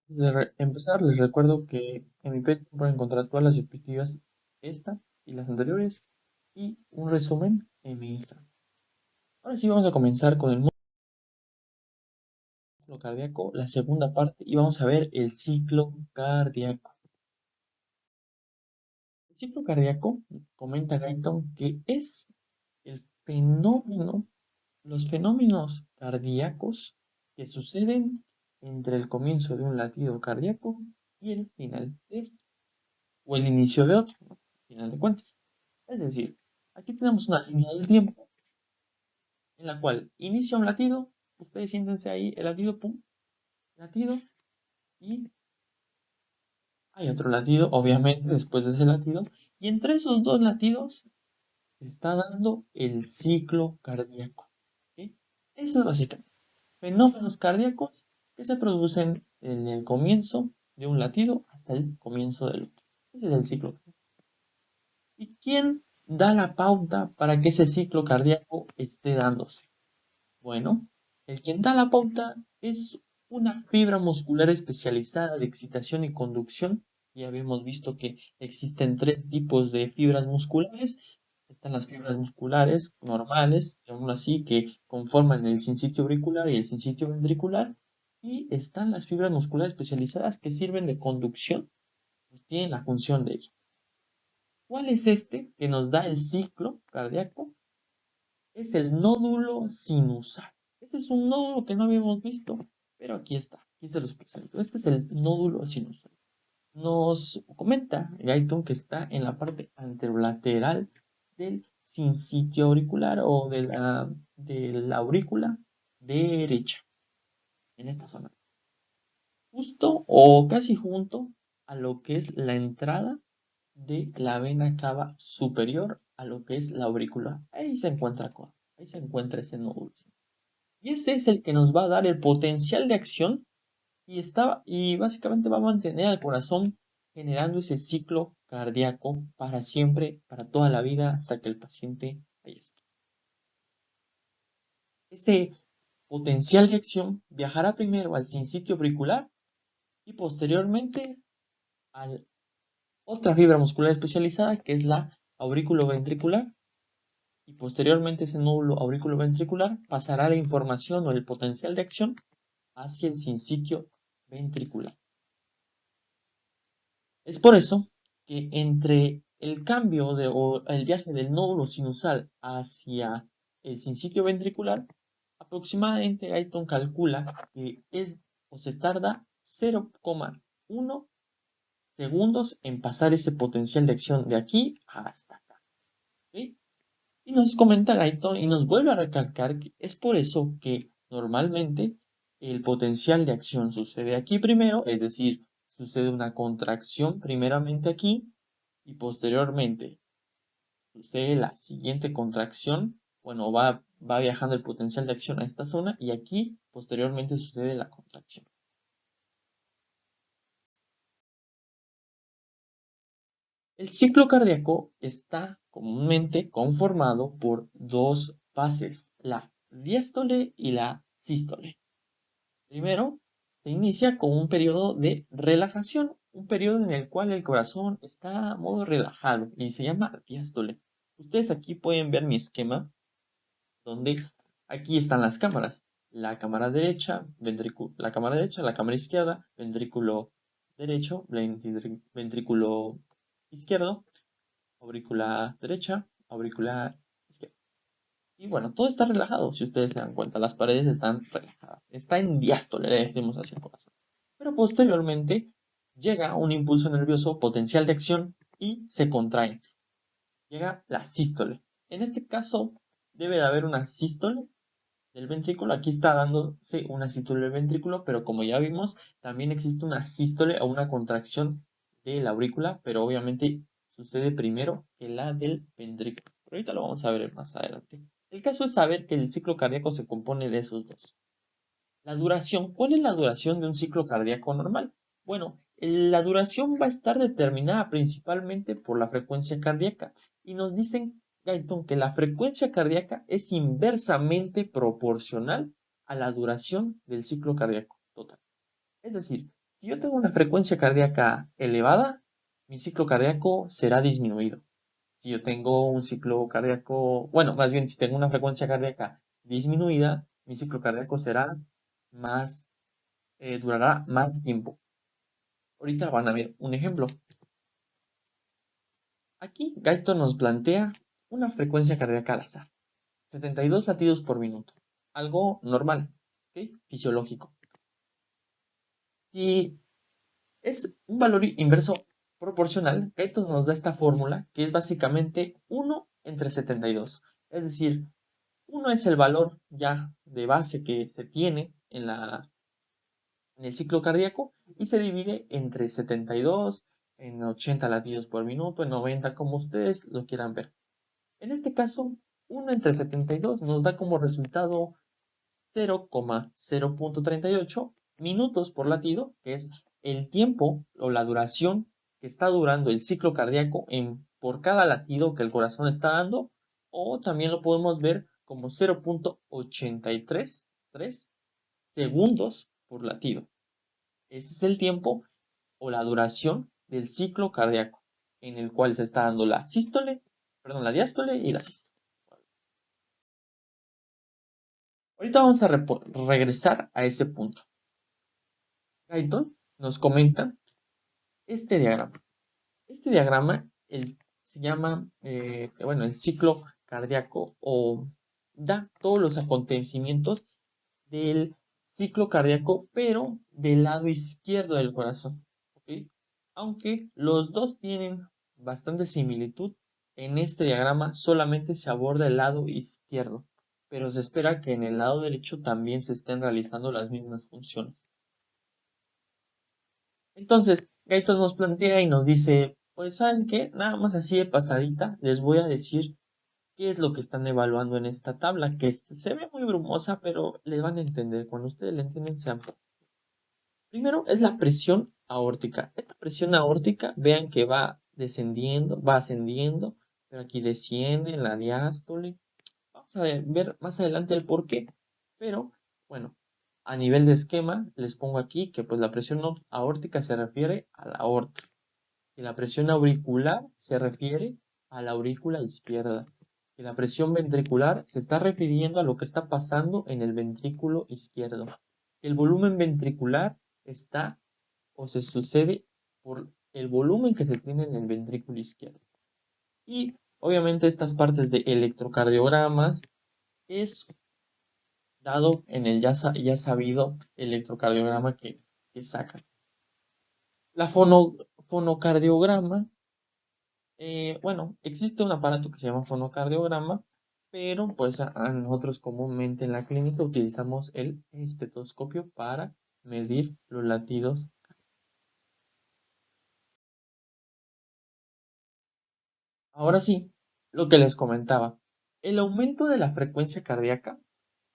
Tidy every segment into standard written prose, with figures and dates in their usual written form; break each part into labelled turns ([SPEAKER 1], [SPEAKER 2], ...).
[SPEAKER 1] Empezar, les recuerdo que en mi Patreon pueden encontrar todas las diapositivas, esta y las anteriores, y un resumen en mi Instagram. Ahora sí vamos a comenzar con el músculo cardíaco, la segunda parte, y vamos a ver el ciclo cardíaco. El ciclo cardíaco, comenta Guyton, que es el fenómeno, los fenómenos cardíacos que suceden entre el comienzo de un latido cardíaco y el final de este, o el inicio de otro, ¿no? Al final de cuentas. Es decir, aquí tenemos una línea del tiempo en la cual inicia un latido, ustedes siéntense ahí, el latido, pum, latido, y hay otro latido, obviamente, después de ese latido, y entre esos dos latidos se está dando el ciclo cardíaco. ¿Sí? Eso es básicamente fenómenos cardíacos que se producen en el comienzo de un latido hasta el comienzo del otro. Ese es el ciclo. ¿Y quién da la pauta para que ese ciclo cardíaco esté dándose? Bueno, el quien da la pauta es una fibra muscular especializada de excitación y conducción. Ya habíamos visto que existen tres tipos de fibras musculares. Están las fibras musculares normales, aún así, que conforman el sincitio auricular y el sincitio ventricular. Y están las fibras musculares especializadas que sirven de conducción, pues tienen la función de ello. ¿Cuál es este que nos da el ciclo cardíaco? Es el nódulo sinusal. Este es un nódulo que no habíamos visto, pero aquí está, aquí se los presento. Este es el nódulo sinusal. Nos comenta Guyton que está en la parte anterolateral del sincitio auricular o de la aurícula derecha, en esta zona. Justo o casi junto a lo que es la entrada de la vena cava superior a lo que es la aurícula. Ahí se encuentra ese nódulo. Y ese es el que nos va a dar el potencial de acción y básicamente va a mantener al corazón generando ese ciclo cardíaco para siempre, para toda la vida, hasta que el paciente fallezca. Ese potencial de acción viajará primero al sincitio auricular y posteriormente a otra fibra muscular especializada que es la aurículo-ventricular, y posteriormente ese nódulo auriculo-ventricular pasará la información o el potencial de acción hacia el sincitio ventricular. Es por eso que entre el cambio o el viaje del nódulo sinusal hacia el sincitio ventricular, aproximadamente Guyton calcula que es o se tarda 0,1 segundos en pasar ese potencial de acción de aquí hasta acá. ¿Sí? Y nos comenta Guyton y nos vuelve a recalcar que es por eso que normalmente el potencial de acción sucede aquí primero, es decir, sucede una contracción primeramente aquí y posteriormente sucede la siguiente contracción. Bueno, va viajando el potencial de acción a esta zona y aquí posteriormente sucede la contracción. El ciclo cardíaco está comúnmente conformado por dos fases, la diástole y la sístole. Primero, se inicia con un periodo de relajación, un periodo en el cual el corazón está a modo relajado y se llama diástole. Ustedes aquí pueden ver mi esquema donde aquí están las cámaras. La cámara derecha, la cámara izquierda, ventrículo derecho, ventrículo izquierdo, aurícula derecha, aurícula izquierda. Y bueno, todo está relajado, si ustedes se dan cuenta, las paredes están relajadas. Está en diástole, le decimos hacia el corazón. Pero posteriormente llega un impulso nervioso potencial de acción y se contrae. Llega la sístole. En este caso debe de haber una sístole del ventrículo. Aquí está dándose una sístole del ventrículo, pero como ya vimos, también existe una sístole o una contracción de la aurícula, pero obviamente sucede primero que la del ventrículo. Pero ahorita lo vamos a ver más adelante. El caso es saber que el ciclo cardíaco se compone de esos dos. La duración. ¿Cuál es la duración de un ciclo cardíaco normal? Bueno, la duración va a estar determinada principalmente por la frecuencia cardíaca. Y nos dicen, Guyton, que la frecuencia cardíaca es inversamente proporcional a la duración del ciclo cardíaco total. Es decir, Si yo tengo una frecuencia cardíaca elevada, mi ciclo cardíaco será disminuido. Si yo tengo un ciclo cardíaco, bueno, más bien si tengo una frecuencia cardíaca disminuida, mi ciclo cardíaco será más, durará más tiempo. Ahorita van a ver un ejemplo. Aquí Gaito nos plantea una frecuencia cardíaca al azar, 72 latidos por minuto, algo normal, ¿ok? Fisiológico. Si es un valor inverso proporcional, Gaito nos da esta fórmula que es básicamente 1 entre 72. Es decir, 1 es el valor ya de base que se tiene en el ciclo cardíaco y se divide entre 72, en 80 latidos por minuto, en 90, como ustedes lo quieran ver. En este caso, 1 entre 72 nos da como resultado 0,0.38 minutos por latido, que es el tiempo o la duración que está durando el ciclo cardíaco por cada latido que el corazón está dando, o también lo podemos ver como 0,833 segundos por latido. Ese es el tiempo o la duración del ciclo cardíaco, en el cual se está dando la diástole y la sístole. Ahorita vamos a regresar a ese punto. Guyton nos comenta este diagrama. Este diagrama se llama, bueno, el ciclo cardíaco o da todos los acontecimientos del ciclo cardíaco, pero del lado izquierdo del corazón. ¿Ok? Aunque los dos tienen bastante similitud, en este diagrama solamente se aborda el lado izquierdo, pero se espera que en el lado derecho también se estén realizando las mismas funciones. Entonces, Gaitos nos plantea y nos dice, pues ¿saben qué? Nada más así de pasadita les voy a decir qué es lo que están evaluando en esta tabla, que se ve muy brumosa, pero les van a entender. Cuando ustedes le entienden, se amplía. Primero es la presión aórtica. Esta presión aórtica, vean que va descendiendo, va ascendiendo, pero aquí desciende en la diástole. Vamos a ver más adelante el por qué. Pero, bueno, a nivel de esquema, les pongo aquí que pues la presión aórtica se refiere a la aorta. Y la presión auricular se refiere a la aurícula izquierda. Y la presión ventricular se está refiriendo a lo que está pasando en el ventrículo izquierdo. El volumen ventricular está o se sucede por el volumen que se tiene en el ventrículo izquierdo. Y obviamente estas partes de electrocardiogramas es dado en el ya sabido electrocardiograma que sacan. La fonocardiograma, bueno, existe un aparato que se llama fonocardiograma, pero pues a nosotros comúnmente en la clínica utilizamos el estetoscopio para medir los latidos. Ahora sí, lo que les comentaba, el aumento de la frecuencia cardíaca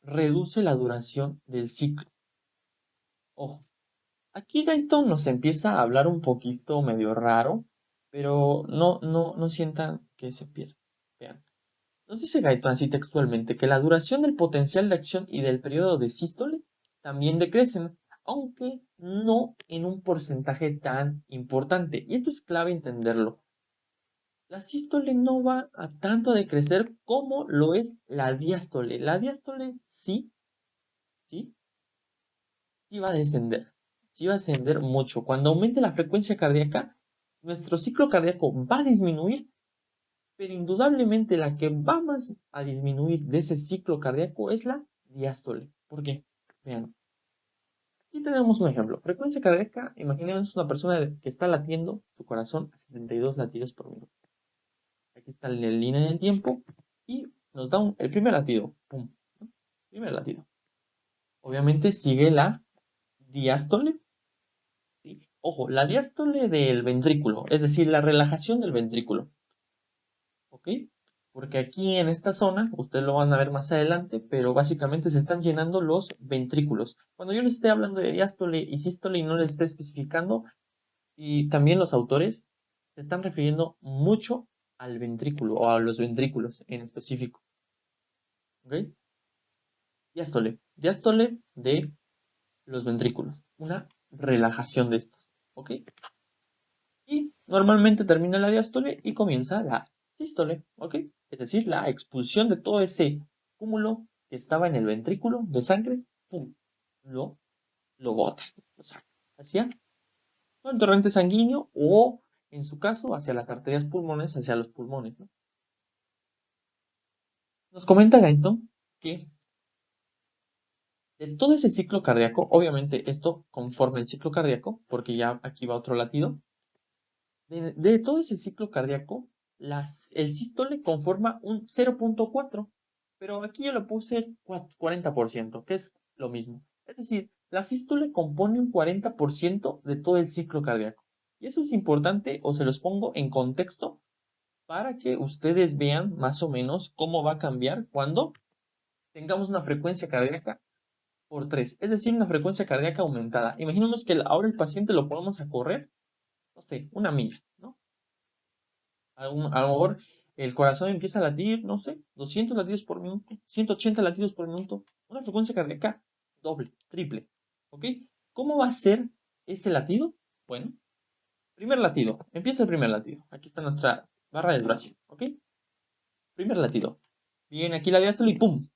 [SPEAKER 1] reduce la duración del ciclo. Ojo, aquí Gaiton nos empieza a hablar un poquito medio raro, pero no sientan que se pierda. Vean, nos dice Gaiton así textualmente que la duración del potencial de acción y del periodo de sístole también decrecen, aunque no en un porcentaje tan importante. Y esto es clave entenderlo. La sístole no va a tanto a decrecer como lo es la diástole. La diástole sí, sí, sí va a descender. Sí va a descender mucho. Cuando aumente la frecuencia cardíaca, nuestro ciclo cardíaco va a disminuir, pero indudablemente la que va más a disminuir de ese ciclo cardíaco es la diástole. ¿Por qué? Vean, aquí tenemos un ejemplo. Frecuencia cardíaca, imaginemos una persona que está latiendo su corazón a 72 latidos por minuto. Aquí está la línea del tiempo y nos da el primer latido. Pum, ¿no? Primer latido. Obviamente sigue la diástole. ¿Sí? Ojo, la diástole del ventrículo, es decir, la relajación del ventrículo. ¿Ok? Porque aquí en esta zona, ustedes lo van a ver más adelante, pero básicamente se están llenando los ventrículos. Cuando yo les esté hablando de diástole y sístole y no les esté especificando, y también los autores se están refiriendo mucho al ventrículo o a los ventrículos en específico. ¿Ok? Diástole. Diástole de los ventrículos. Una relajación de estos, ¿ok? Y normalmente termina la diástole y comienza la sístole, ¿ok? Es decir, la expulsión de todo ese cúmulo que estaba en el ventrículo de sangre, ¡pum! Lo, lo bota, lo saca hacia el torrente sanguíneo o, en su caso, hacia las arterias pulmones, hacia los pulmones, ¿no? Nos comenta Guyton que de todo ese ciclo cardíaco, obviamente esto conforme el ciclo cardíaco, porque ya aquí va otro latido, de todo ese ciclo cardíaco, el sístole conforma un 0,4, pero aquí yo le puse 40%, que es lo mismo. Es decir, la sístole compone un 40% de todo el ciclo cardíaco. Y eso es importante, o se los pongo en contexto, para que ustedes vean más o menos cómo va a cambiar cuando tengamos una frecuencia cardíaca por 3, es decir, una frecuencia cardíaca aumentada. Imaginemos que ahora el paciente lo ponemos a correr, no sé, una milla, ¿no? A lo mejor el corazón empieza a latir, no sé, 200 latidos por minuto, 180 latidos por minuto, una frecuencia cardíaca doble, triple, ¿ok? ¿Cómo va a ser ese latido? Bueno, primer latido, empieza el primer latido. Aquí está nuestra barra de duración, ¿ok? Primer latido. Viene aquí la diástole y ¡pum!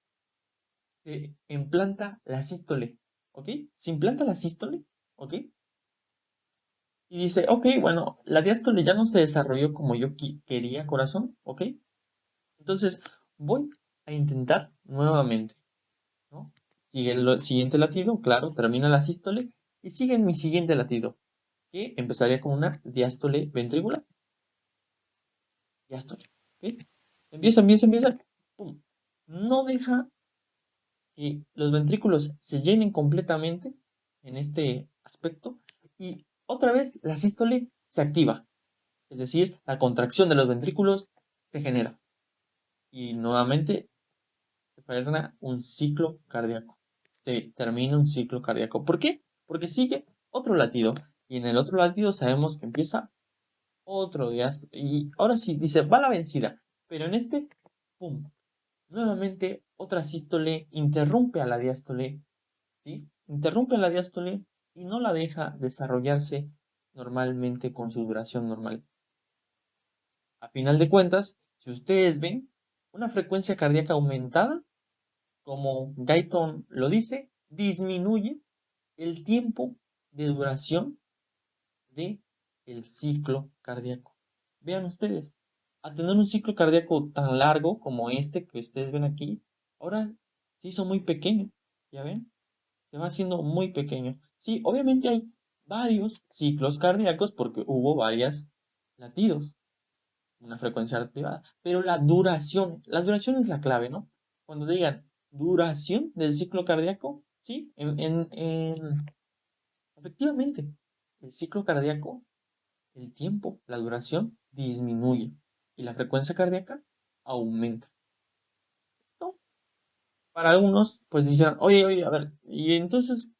[SPEAKER 1] Se implanta la sístole, ¿ok? Se implanta la sístole, ¿ok? Y dice, ok, bueno, la diástole ya no se desarrolló como yo quería, corazón, ¿ok? Entonces, voy a intentar nuevamente, ¿no? Sigue el siguiente latido, claro, termina la sístole y sigue mi siguiente latido, que empezaría con una diástole ventricular. Diástole, ¿ok? Empieza, ¡pum! No deja que los ventrículos se llenen completamente en este aspecto y otra vez la sístole se activa, es decir, la contracción de los ventrículos se genera y nuevamente se frena un ciclo cardíaco. Se termina un ciclo cardíaco. ¿Por qué? Porque sigue otro latido y en el otro latido sabemos que empieza otro diástole y ahora sí dice va la vencida, pero en este, ¡pum! Nuevamente otra sístole interrumpe a la diástole, ¿sí? Interrumpe a la diástole y no la deja desarrollarse normalmente con su duración normal. A final de cuentas, si ustedes ven una frecuencia cardíaca aumentada, como Guyton lo dice, disminuye el tiempo de duración de el ciclo cardíaco. Vean ustedes, a tener un ciclo cardíaco tan largo como este que ustedes ven aquí, ahora se hizo muy pequeño, ¿ya ven? Se va haciendo muy pequeño. Sí, obviamente hay varios ciclos cardíacos porque hubo varios latidos, una frecuencia activada, pero la duración es la clave, ¿no? Cuando digan duración del ciclo cardíaco, sí, efectivamente, el ciclo cardíaco, el tiempo, la duración disminuye y la frecuencia cardíaca aumenta. Esto, para algunos, pues dijeron, oye, a ver, y entonces,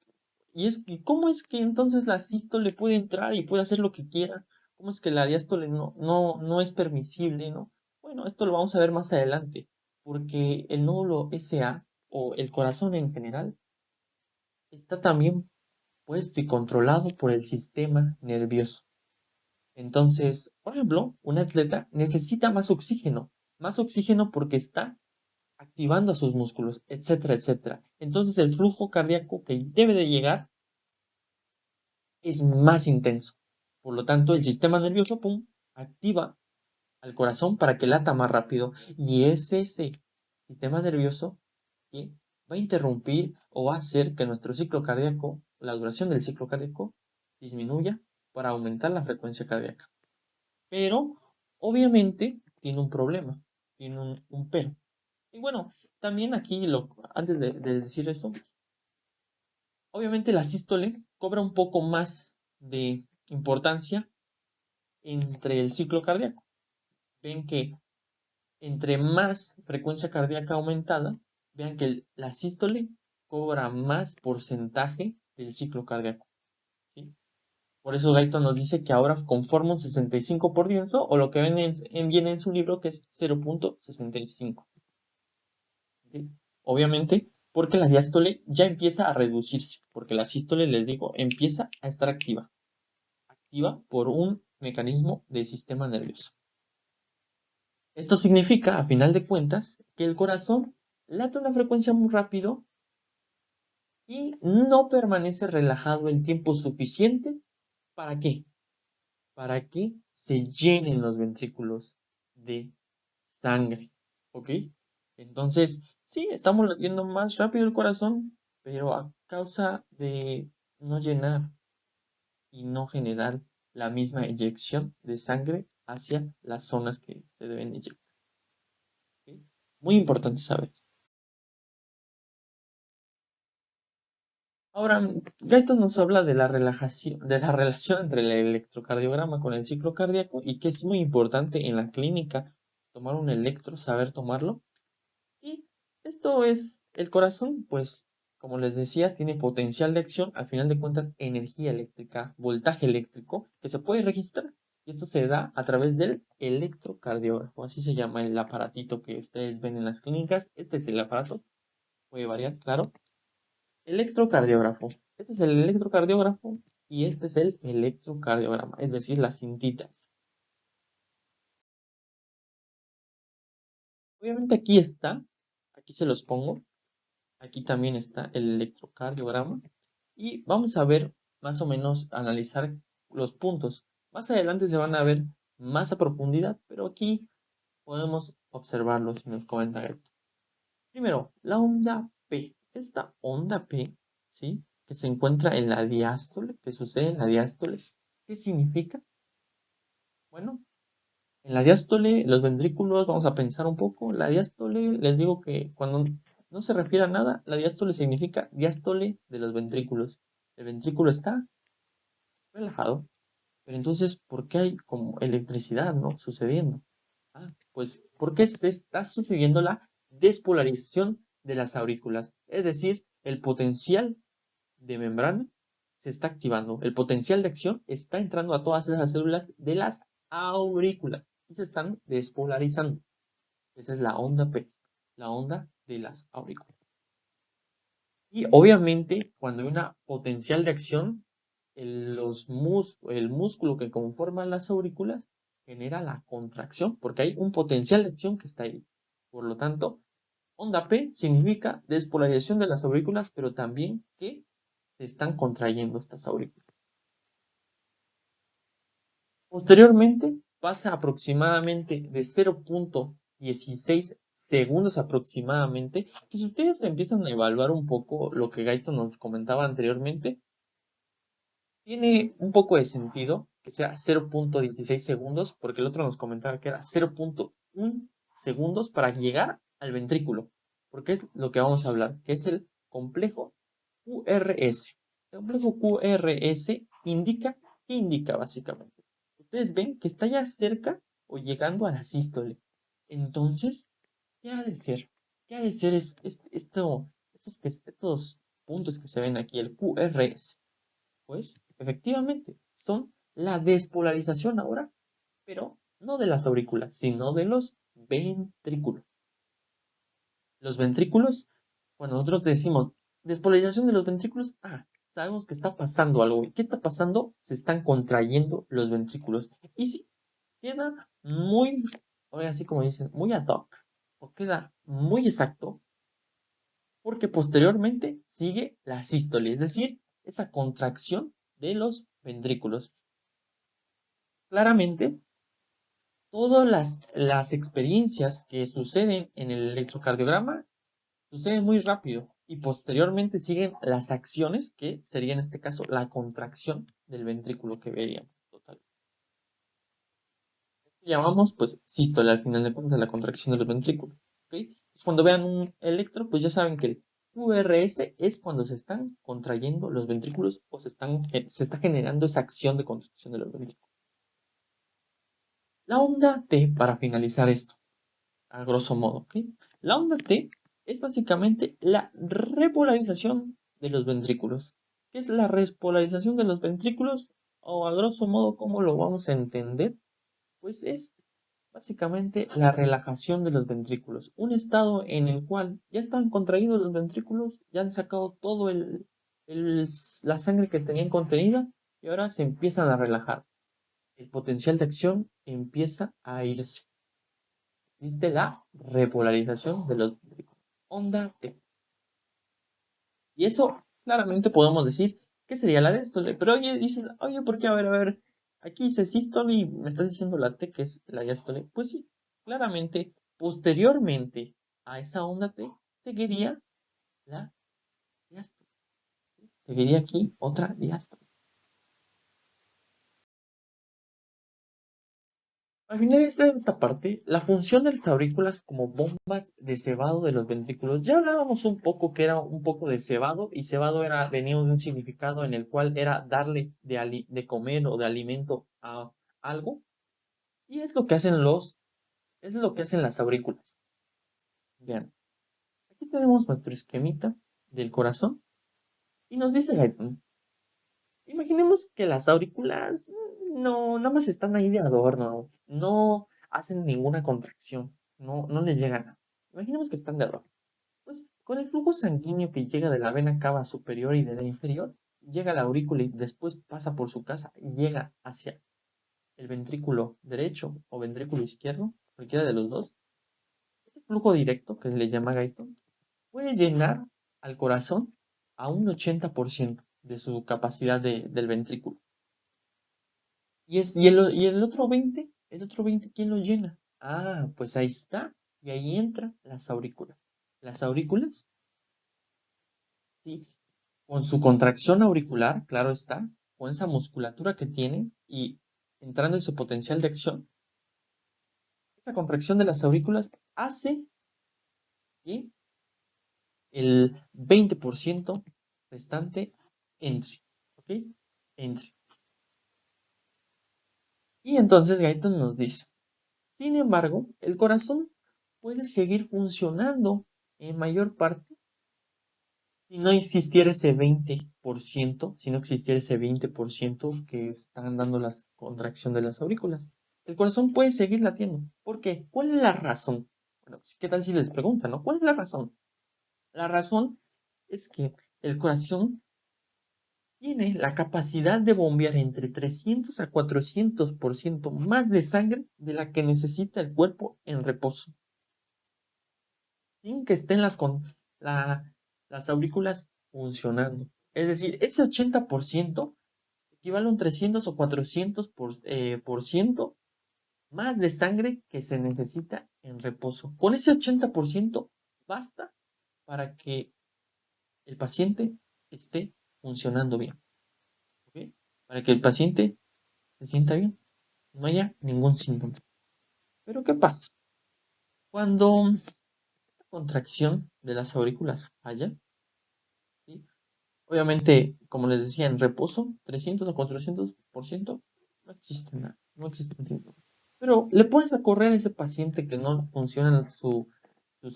[SPEAKER 1] y es que, ¿cómo es que entonces la sístole puede entrar y puede hacer lo que quiera? ¿Cómo es que la diástole no es permisible, ¿no? Bueno, esto lo vamos a ver más adelante, porque el nódulo SA o el corazón en general está también puesto y controlado por el sistema nervioso. Entonces, por ejemplo, un atleta necesita más oxígeno porque está activando a sus músculos, etcétera, etcétera. Entonces, el flujo cardíaco que debe de llegar es más intenso. Por lo tanto, el sistema nervioso, pum, activa al corazón para que lata más rápido. Y es ese sistema nervioso que va a interrumpir o va a hacer que nuestro ciclo cardíaco, la duración del ciclo cardíaco, disminuya para aumentar la frecuencia cardíaca. Pero, obviamente, tiene un problema, tiene un pero. Y bueno, también aquí, antes de decir eso, obviamente la sístole cobra un poco más de importancia entre el ciclo cardíaco. Ven que entre más frecuencia cardíaca aumentada, vean que la sístole cobra más porcentaje del ciclo cardíaco, ¿sí? Por eso Guyton nos dice que ahora conforma un 65% o lo que viene en su libro que es 0,65. ¿Sí? Obviamente, porque la diástole ya empieza a reducirse, porque la sístole, les digo, empieza a estar activa por un mecanismo del sistema nervioso. Esto significa, a final de cuentas, que el corazón late a una frecuencia muy rápido y no permanece relajado el tiempo suficiente. ¿Para qué? Para que se llenen los ventrículos de sangre. ¿Ok? Entonces, sí, estamos latiendo más rápido el corazón, pero a causa de no llenar y no generar la misma eyección de sangre hacia las zonas que se deben eyectar. ¿Ok? Muy importante saber. Ahora, Guyton nos habla de la relajación, de la relación entre el electrocardiograma con el ciclo cardíaco y que es muy importante en la clínica tomar un electro, saber tomarlo. Y esto es el corazón, pues, como les decía, tiene potencial de acción, al final de cuentas, energía eléctrica, voltaje eléctrico, que se puede registrar. Y esto se da a través del electrocardiógrafo, así se llama el aparatito que ustedes ven en las clínicas. Este es el aparato, puede variar, claro. Electrocardiógrafo. Este es el electrocardiógrafo y este es el electrocardiograma, es decir, las cintitas. Obviamente aquí se los pongo, aquí también está el electrocardiograma y vamos a ver más o menos, analizar los puntos. Más adelante se van a ver más a profundidad, pero aquí podemos observarlos en el comentario. Primero, la onda P. Esta onda P, ¿sí? Que se encuentra en la diástole, que sucede en la diástole. ¿Qué significa? Bueno, en la diástole, los ventrículos, vamos a pensar un poco. La diástole, les digo que cuando no se refiere a nada, la diástole significa diástole de los ventrículos. El ventrículo está relajado, pero entonces, ¿por qué hay como electricidad, no? Sucediendo. Pues porque se está sucediendo la despolarización de las aurículas, es decir, el potencial de membrana se está activando, el potencial de acción está entrando a todas esas células de las aurículas y se están despolarizando. Esa es la onda P, la onda de las aurículas. Y obviamente, cuando hay una potencial de acción, el músculo que conforma las aurículas genera la contracción, porque hay un potencial de acción que está ahí. Por lo tanto, onda P significa despolarización de las aurículas, pero también que se están contrayendo estas aurículas. Posteriormente, pasa aproximadamente de 0.16 segundos aproximadamente, que si ustedes empiezan a evaluar un poco lo que Gaito nos comentaba anteriormente, tiene un poco de sentido que sea 0.16 segundos, porque el otro nos comentaba que era 0.1 segundos para llegar al ventrículo, porque es lo que vamos a hablar, que es el complejo QRS. El complejo QRS indica, ¿qué indica básicamente? Ustedes ven que está ya cerca o llegando a la sístole. Entonces, ¿qué ha de ser? ¿Qué ha de ser estos puntos que se ven aquí, el QRS? Pues efectivamente son la despolarización ahora, pero no de las aurículas, sino de los ventrículos. Los ventrículos, cuando nosotros decimos despolarización de los ventrículos, sabemos que está pasando algo. ¿Y qué está pasando? Se están contrayendo los ventrículos. Y sí, queda muy, ahora así como dicen, muy ad hoc, o queda muy exacto, porque posteriormente sigue la sístole, es decir, esa contracción de los ventrículos. Claramente, todas las experiencias que suceden en el electrocardiograma suceden muy rápido y posteriormente siguen las acciones que sería en este caso la contracción del ventrículo que veríamos. Total. Llamamos pues sístole al final de cuentas la contracción de los ventrículos. ¿Okay? Pues, cuando vean un electro, pues ya saben que el QRS es cuando se están contrayendo los ventrículos o se está generando esa acción de contracción de los ventrículos. La onda T, para finalizar esto, a grosso modo, ¿ok? La onda T es básicamente la repolarización de los ventrículos. ¿Qué es la repolarización de los ventrículos? O a grosso modo, ¿cómo lo vamos a entender? Pues es básicamente la relajación de los ventrículos. Un estado en el cual ya están contraídos los ventrículos, ya han sacado todo la sangre que tenían contenida y ahora se empiezan a relajar. El potencial de acción empieza a irse. Existe la repolarización de los ventrículos. Onda T. Y eso claramente podemos decir que sería la diástole. Pero oye, dices, oye, ¿por qué? A ver, aquí dice sístole y me estás diciendo la T que es la diástole. Pues sí, claramente, posteriormente a esa onda T, seguiría la diástole. Seguiría aquí otra diástole. Al finalizar esta parte, la función de las aurículas como bombas de cebado de los ventrículos, ya hablábamos un poco que era un poco de cebado, y cebado venía de un significado en el cual era darle de comer o de alimento a algo, y es lo que hacen las aurículas. Vean, aquí tenemos nuestro esquemita del corazón, y nos dice Gaiton, imaginemos que las aurículas no, nada más están ahí de adorno, no hacen ninguna contracción, no les llega nada. Imaginemos que están de adorno. Pues con el flujo sanguíneo que llega de la vena cava superior y de la inferior, llega a la aurícula y después pasa por su casa y llega hacia el ventrículo derecho o ventrículo izquierdo, cualquiera de los dos. Ese flujo directo, que le llama Guyton, puede llenar al corazón a un 80% de su capacidad del ventrículo. Y el otro 20, ¿quién lo llena? Ah, pues ahí está. Y ahí entran las aurículas. Las aurículas, sí, con su contracción auricular, claro está, con esa musculatura que tienen y entrando en su potencial de acción, esa contracción de las aurículas hace que el 20% restante entre, ¿ok? Entre. Y entonces Guyton nos dice, sin embargo, el corazón puede seguir funcionando en mayor parte si no existiera ese 20%, si no existiera ese 20% que están dando la contracción de las aurículas. El corazón puede seguir latiendo. ¿Por qué? ¿Cuál es la razón? Bueno, ¿qué tal si les preguntan, ¿no? ¿Cuál es la razón? La razón es que el corazón tiene la capacidad de bombear entre 300 a 400% más de sangre de la que necesita el cuerpo en reposo, sin que estén la- las aurículas funcionando. Es decir, ese 80% equivale a un 300 o 400% ciento más de sangre que se necesita en reposo. Con ese 80% basta para que el paciente esté funcionando bien. ¿Ok? Para que el paciente se sienta bien, no haya ningún síntoma. Pero ¿qué pasa? Cuando la contracción de las aurículas falla, ¿sí? Obviamente, como les decía, en reposo, 300 o 400% no existe nada, no existe un síntoma. Pero le pones a correr a ese paciente que no funcionan sus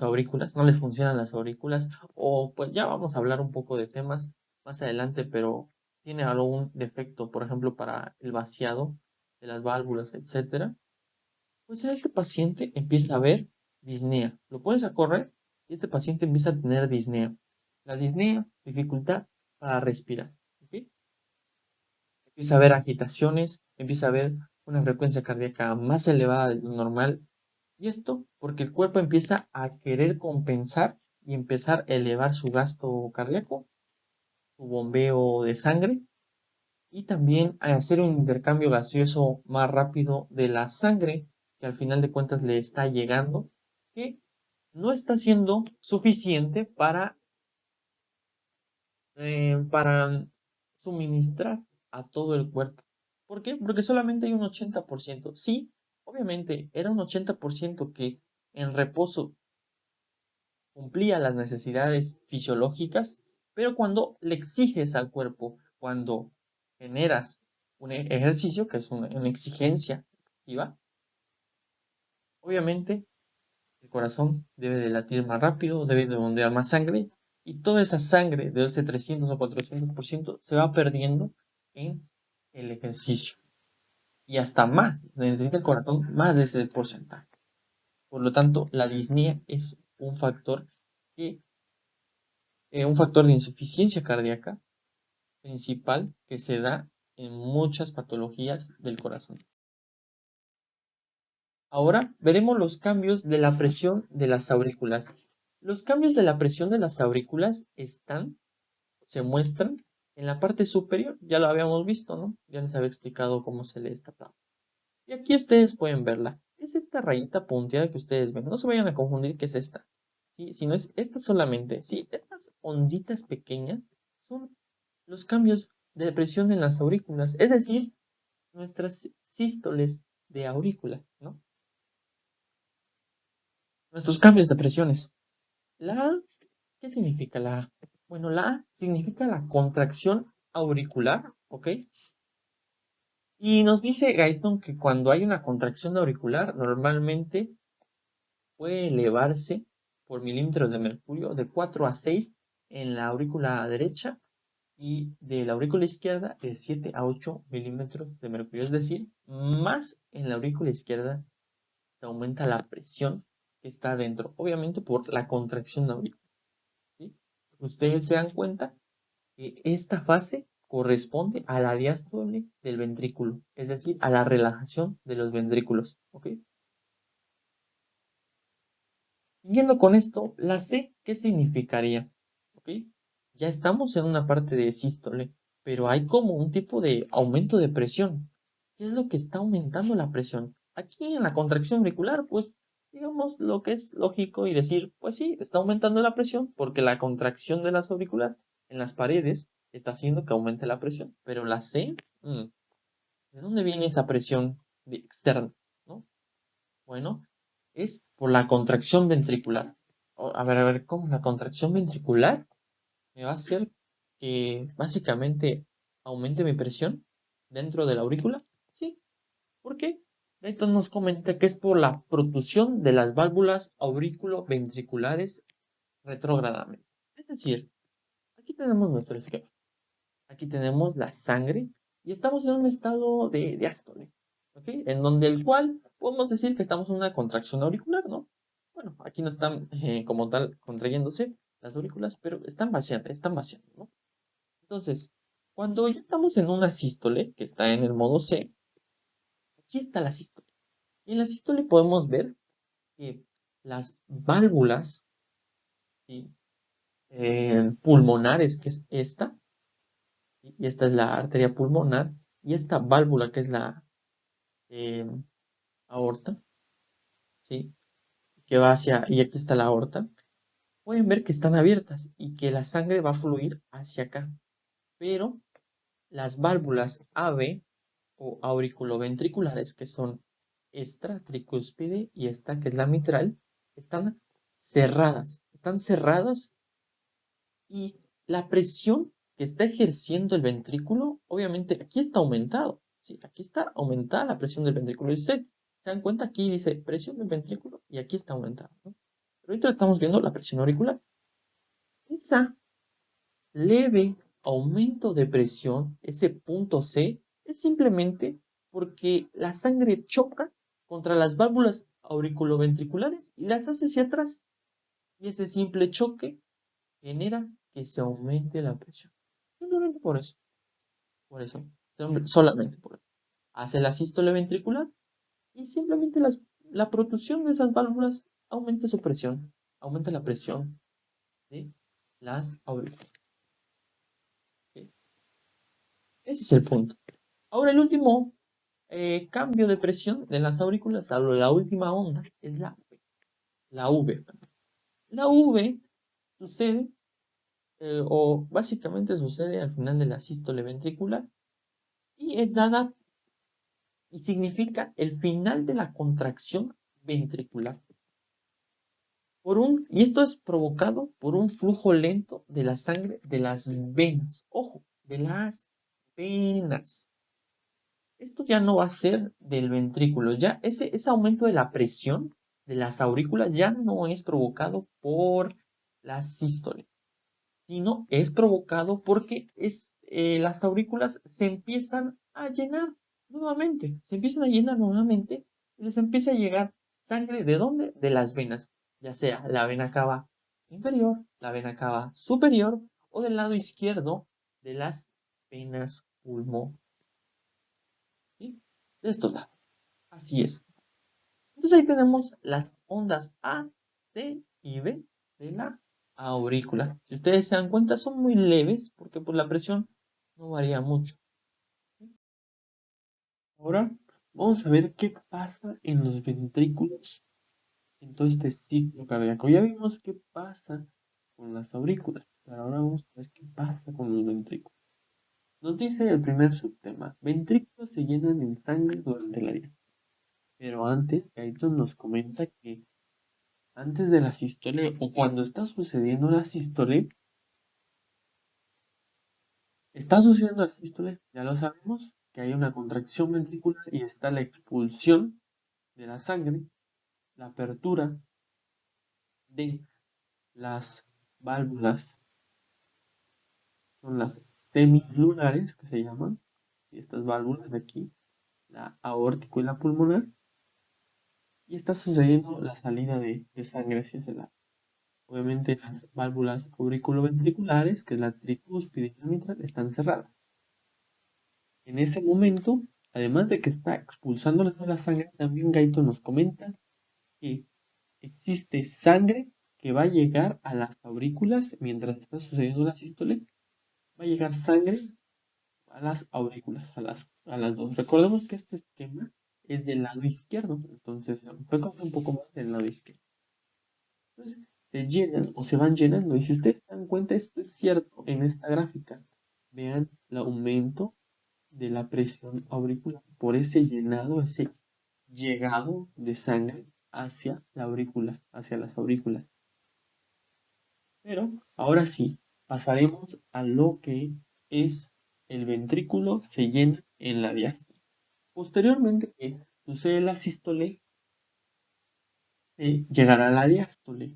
[SPEAKER 1] aurículas, no les funcionan las aurículas, o pues ya vamos a hablar un poco de temas más adelante, pero tiene algún defecto, por ejemplo, para el vaciado de las válvulas, etcétera. Pues este paciente empieza a ver disnea. Lo pones a correr y este paciente empieza a tener disnea. La disnea, dificultad para respirar. ¿Ok? Empieza a ver agitaciones, empieza a ver una frecuencia cardíaca más elevada de lo normal. Y esto porque el cuerpo empieza a querer compensar y empezar a elevar su gasto cardíaco, su bombeo de sangre y también a hacer un intercambio gaseoso más rápido de la sangre que al final de cuentas le está llegando, que no está siendo suficiente para suministrar a todo el cuerpo. ¿Por qué? Porque solamente hay un 80%. Sí, obviamente era un 80% que en reposo cumplía las necesidades fisiológicas, pero cuando le exiges al cuerpo, cuando generas un ejercicio, que es una exigencia activa, obviamente el corazón debe de latir más rápido, debe de bombear más sangre, y toda esa sangre de ese 300 o 400% se va perdiendo en el ejercicio. y hasta más, necesita el corazón más de ese porcentaje. Por lo tanto, la disnea es que, un factor de insuficiencia cardíaca principal que se da en muchas patologías del corazón. Ahora veremos los cambios de la presión de las aurículas. Los cambios de la presión de las aurículas se muestran en la parte superior, ya lo habíamos visto, ¿no? Ya les había explicado cómo se lee esta tabla. Y aquí ustedes pueden verla. Es esta rayita punteada que ustedes ven. No se vayan a confundir que es esta. ¿Sí? Si no es esta solamente. Sí, estas onditas pequeñas son los cambios de presión en las aurículas. Es decir, nuestras sístoles de aurícula, ¿no? Nuestros cambios de presiones. La A, ¿qué significa la A? Bueno, la A significa la contracción auricular, ¿ok? Y nos dice Guyton que cuando hay una contracción auricular, normalmente puede elevarse por milímetros de mercurio de 4 a 6 en la aurícula derecha y de la aurícula izquierda de 7 a 8 milímetros de mercurio. Es decir, más en la aurícula izquierda se aumenta la presión que está adentro, obviamente por la contracción auricular. ¿Sí? Ustedes se dan cuenta que esta fase corresponde a la diástole del ventrículo, es decir, a la relajación de los ventrículos. ¿Ok? Siguiendo con esto, la C, ¿qué significaría? ¿Ok? Ya estamos en una parte de sístole, pero hay como un tipo de aumento de presión. ¿Qué es lo que está aumentando la presión? Aquí en la contracción auricular, pues digamos lo que es lógico y decir, pues sí, está aumentando la presión porque la contracción de las aurículas en las paredes está haciendo que aumente la presión. Pero la C, ¿de dónde viene esa presión externa? ¿No? Bueno, es por la contracción ventricular. A ver, ¿cómo? La contracción ventricular me va a hacer que básicamente aumente mi presión dentro de la aurícula. Sí, ¿por qué? Entonces nos comenta que es por la protusión de las válvulas aurículo-ventriculares retrógradamente. Es decir, aquí tenemos nuestro esquema. Aquí tenemos la sangre y estamos en un estado de diástole, ¿ok? En donde el cual podemos decir que estamos en una contracción auricular, ¿no? Bueno, aquí no están como tal contrayéndose las aurículas, pero están vaciando, ¿no? Entonces, cuando ya estamos en una sístole, que está en el modo C, aquí está la sístole. Y en la sístole podemos ver que las válvulas, ¿sí? Pulmonares, que es esta, y esta es la arteria pulmonar, y esta válvula que es la eh, aorta, ¿sí? Que va y aquí está la aorta, pueden ver que están abiertas y que la sangre va a fluir hacia acá. Pero las válvulas AV o auriculoventriculares, que son esta tricúspide y esta que es la mitral, están cerradas y la presión que está ejerciendo el ventrículo, obviamente aquí está aumentado, ¿sí? Aquí está aumentada la presión del ventrículo. Y usted se dan cuenta, aquí dice presión del ventrículo y aquí está aumentada, ¿no? Pero ahorita estamos viendo la presión auricular. Esa leve aumento de presión, ese punto C, es simplemente porque la sangre choca contra las válvulas auriculoventriculares y las hace hacia atrás. Y ese simple choque genera que se aumente la presión. Simplemente por eso. Por eso. Solamente por eso. Hace la sístole ventricular y simplemente la protusión de esas válvulas aumenta su presión. Aumenta la presión de las aurículas. ¿Ok? Ese es el punto. Ahora el último cambio de presión de las aurículas, la última onda, es la V. La V. La V sucede, o básicamente sucede al final de la sístole ventricular y es dada y significa el final de la contracción ventricular. Y esto es provocado por un flujo lento de la sangre de las venas. Ojo, de las venas. Esto ya no va a ser del ventrículo, ya ese aumento de la presión de las aurículas ya no es provocado por la sístole, sino es provocado porque las aurículas se empiezan a llenar. nuevamente, se empiezan a llenar nuevamente y les empieza a llegar sangre. ¿De dónde? De las venas, ya sea la vena cava inferior, la vena cava superior o del lado izquierdo de las venas pulmonares. ¿Sí? De estos lados. Así es. Entonces ahí tenemos las ondas A, C y B de la aurícula. Si ustedes se dan cuenta, son muy leves porque por la presión no varía mucho. Ahora vamos a ver qué pasa en los ventrículos en todo este ciclo cardíaco. Ya vimos qué pasa con las aurículas, pero ahora vamos a ver qué pasa con los ventrículos. Nos dice el primer subtema: ventrículos se llenan en sangre durante la vida. Pero antes, Gayton nos comenta que antes de la sístole o cuando está sucediendo la sístole, ya lo sabemos, que hay una contracción ventricular y está la expulsión de la sangre, la apertura de las válvulas, son las semilunares que se llaman, y estas válvulas de aquí, la aórtico y la pulmonar, y está sucediendo la salida de sangre hacia ese lado. Obviamente las válvulas auriculoventriculares, que es la tricúspide y la mitral, están cerradas. En ese momento, además de que está expulsando la sangre, también Gaito nos comenta que existe sangre que va a llegar a las aurículas mientras está sucediendo la sístole. Va a llegar sangre a las aurículas, a las dos. Recordemos que este esquema es del lado izquierdo, entonces enfocamos un poco más del lado izquierdo. Entonces, se llenan o se van llenando, y si ustedes se dan cuenta, esto es cierto en esta gráfica. Vean el aumento de la presión auricular por ese llenado, ese llegado de sangre hacia la aurícula, hacia las aurículas. Pero ahora sí, pasaremos a lo que es el ventrículo se llena en la diástole. Posteriormente que sucede la sístole, llegará a la diástole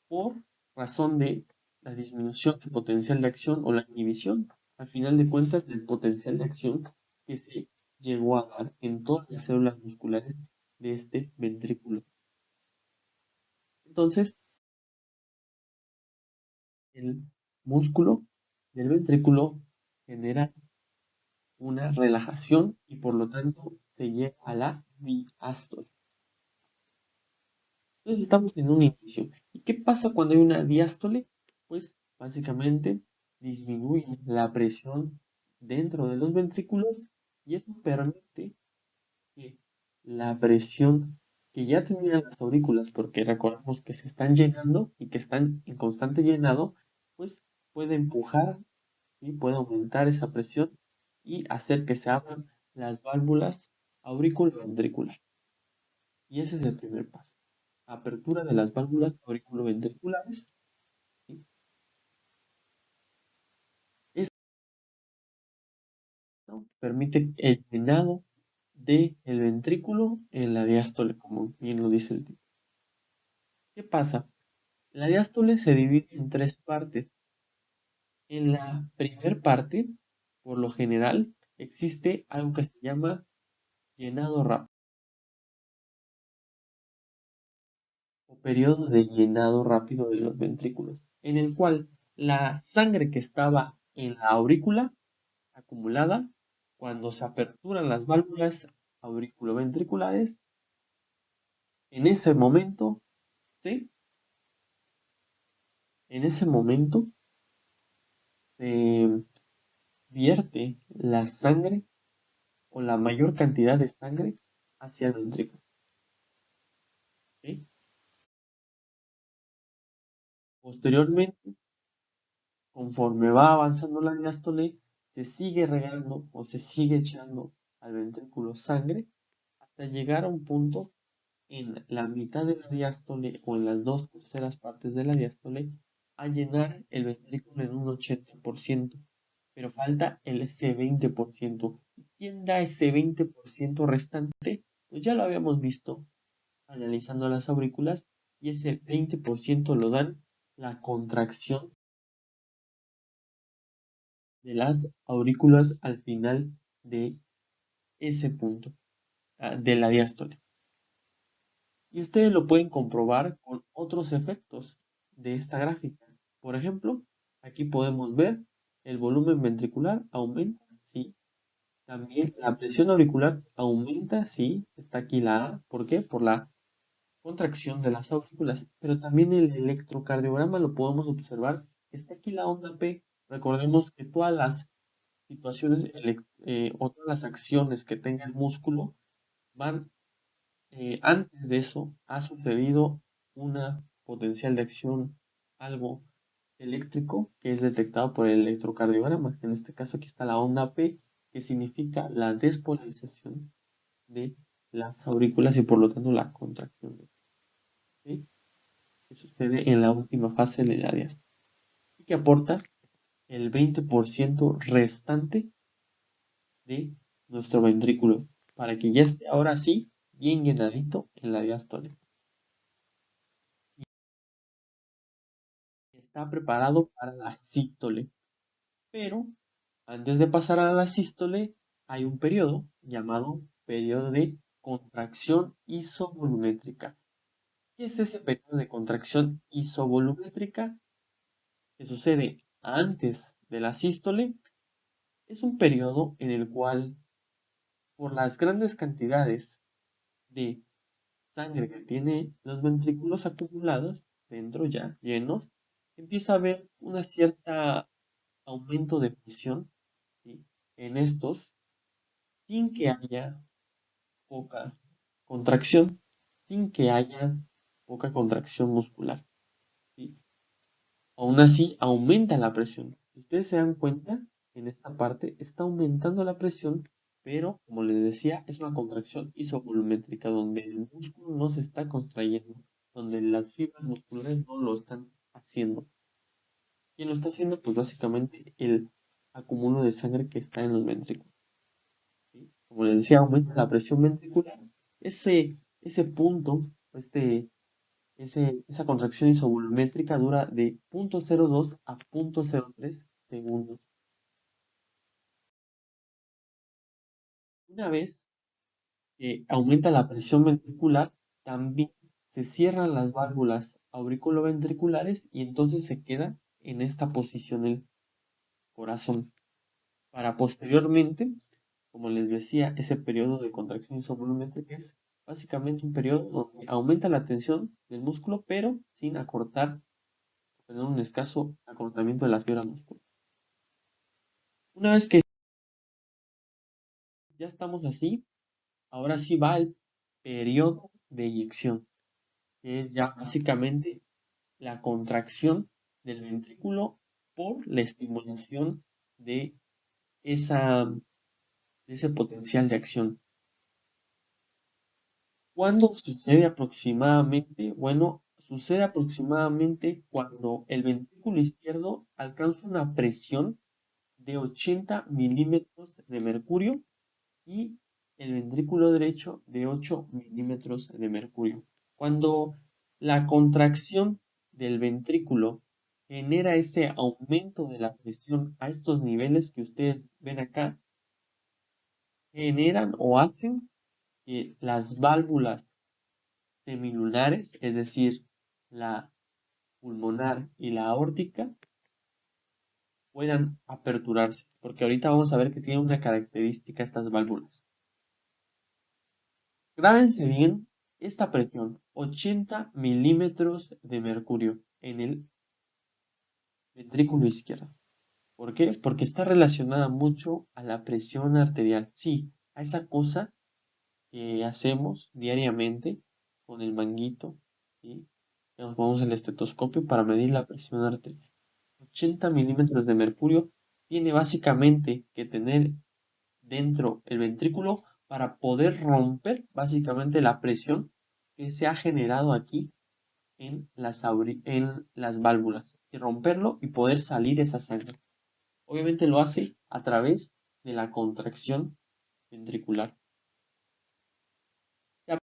[SPEAKER 1] por razón de la disminución del potencial de acción o la inhibición, al final de cuentas, del potencial de acción que se llegó a dar en todas las células musculares de este ventrículo. Entonces, el músculo del ventrículo genera una relajación y por lo tanto se llega a la diástole. Entonces estamos en un inicio. ¿Y qué pasa cuando hay una diástole? Pues básicamente disminuye la presión dentro de los ventrículos y eso permite que la presión que ya tenían las aurículas, porque recordamos que se están llenando y que están en constante llenado, pues puede empujar y puede aumentar esa presión y hacer que se abran las válvulas auriculoventriculares. Y ese es el primer paso: apertura de las válvulas auriculoventriculares. ¿Sí? Esto permite el llenado del ventrículo en la diástole, como bien lo dice el título. ¿Qué pasa? La diástole se divide en tres partes. En la primera parte, por lo general, existe algo que se llama llenado rápido o periodo de llenado rápido de los ventrículos, en el cual la sangre que estaba en la aurícula acumulada, cuando se aperturan las válvulas auriculoventriculares, en ese momento, ¿sí? En ese momento se vierte la sangre o la mayor cantidad de sangre hacia el ventrículo. ¿Sí? Posteriormente, conforme va avanzando la diástole, se sigue regando o se sigue echando al ventrículo sangre hasta llegar a un punto en la mitad de la diástole o en las dos terceras partes de la diástole a llenar el ventrículo en un 80%, pero falta ese 20%. ¿Quién da ese 20% restante? Pues ya lo habíamos visto analizando las aurículas, y ese 20% lo dan la contracción de las aurículas al final de ese punto de la diástole. Y ustedes lo pueden comprobar con otros efectos de esta gráfica. Por ejemplo, aquí podemos ver el volumen ventricular aumenta, sí. También la presión auricular aumenta, sí. Está aquí la A. ¿Por qué? Por la contracción de las aurículas. Pero también el electrocardiograma lo podemos observar. Está aquí la onda P. Recordemos que todas las situaciones o todas las acciones que tenga el músculo van antes de eso ha sucedido una potencial de acción, algo eléctrico que es detectado por el electrocardiograma. En este caso aquí está la onda P, que significa la despolarización de las aurículas y por lo tanto la contracción ¿sí? Que sucede en la última fase de la diástole y que aporta el 20% restante de nuestro ventrículo para que ya esté ahora sí bien llenadito en la diástole. Está preparado para la sístole. Pero antes de pasar a la sístole, hay un periodo llamado periodo de contracción isovolumétrica. ¿Qué es ese periodo de contracción isovolumétrica que sucede antes de la sístole? Es un periodo en el cual, por las grandes cantidades de sangre que tiene los ventrículos acumulados dentro ya llenos, empieza a haber una cierta aumento de presión, ¿sí? En estos sin que haya poca contracción, sin que haya poca contracción muscular, ¿sí? Aún así, aumenta la presión. Si ustedes se dan cuenta, en esta parte está aumentando la presión, pero como les decía, es una contracción isovolumétrica donde el músculo no se está contrayendo, donde las fibras musculares no lo están haciendo. ¿Quién lo está haciendo? Pues básicamente el acúmulo de sangre que está en los ventrículos. ¿Sí? Como les decía, aumenta la presión ventricular. Ese punto, esa contracción isovolumétrica dura de 0.02 a 0.03 segundos. Una vez que aumenta la presión ventricular, también se cierran las válvulas auriculoventriculares y entonces se queda en esta posición el corazón. Para posteriormente, como les decía, ese periodo de contracción isovolumétrica es básicamente un periodo donde aumenta la tensión del músculo, pero sin acortar, tener un escaso acortamiento de la fibra muscular. Una vez que ya estamos así, ahora sí va el periodo de eyección, que es ya básicamente la contracción del ventrículo por la estimulación de, esa, de ese potencial de acción. ¿Cuándo sucede aproximadamente? Bueno, sucede aproximadamente cuando el ventrículo izquierdo alcanza una presión de 80 milímetros de mercurio y el ventrículo derecho de 8 milímetros de mercurio. Cuando la contracción del ventrículo genera ese aumento de la presión a estos niveles que ustedes ven acá, generan o hacen que las válvulas semilunares, es decir, la pulmonar y la aórtica, puedan aperturarse, porque ahorita vamos a ver que tienen una característica estas válvulas. Grábense bien esta presión, 80 milímetros de mercurio en el ventrículo izquierdo. ¿Por qué? Porque está relacionada mucho a la presión arterial, sí, a esa cosa que hacemos diariamente con el manguito, ¿sí? Nos ponemos el estetoscopio para medir la presión arterial. 80 milímetros de mercurio tiene básicamente que tener dentro el ventrículo para poder romper básicamente la presión que se ha generado aquí en las válvulas y romperlo y poder salir esa sangre. Obviamente lo hace a través de la contracción ventricular. Se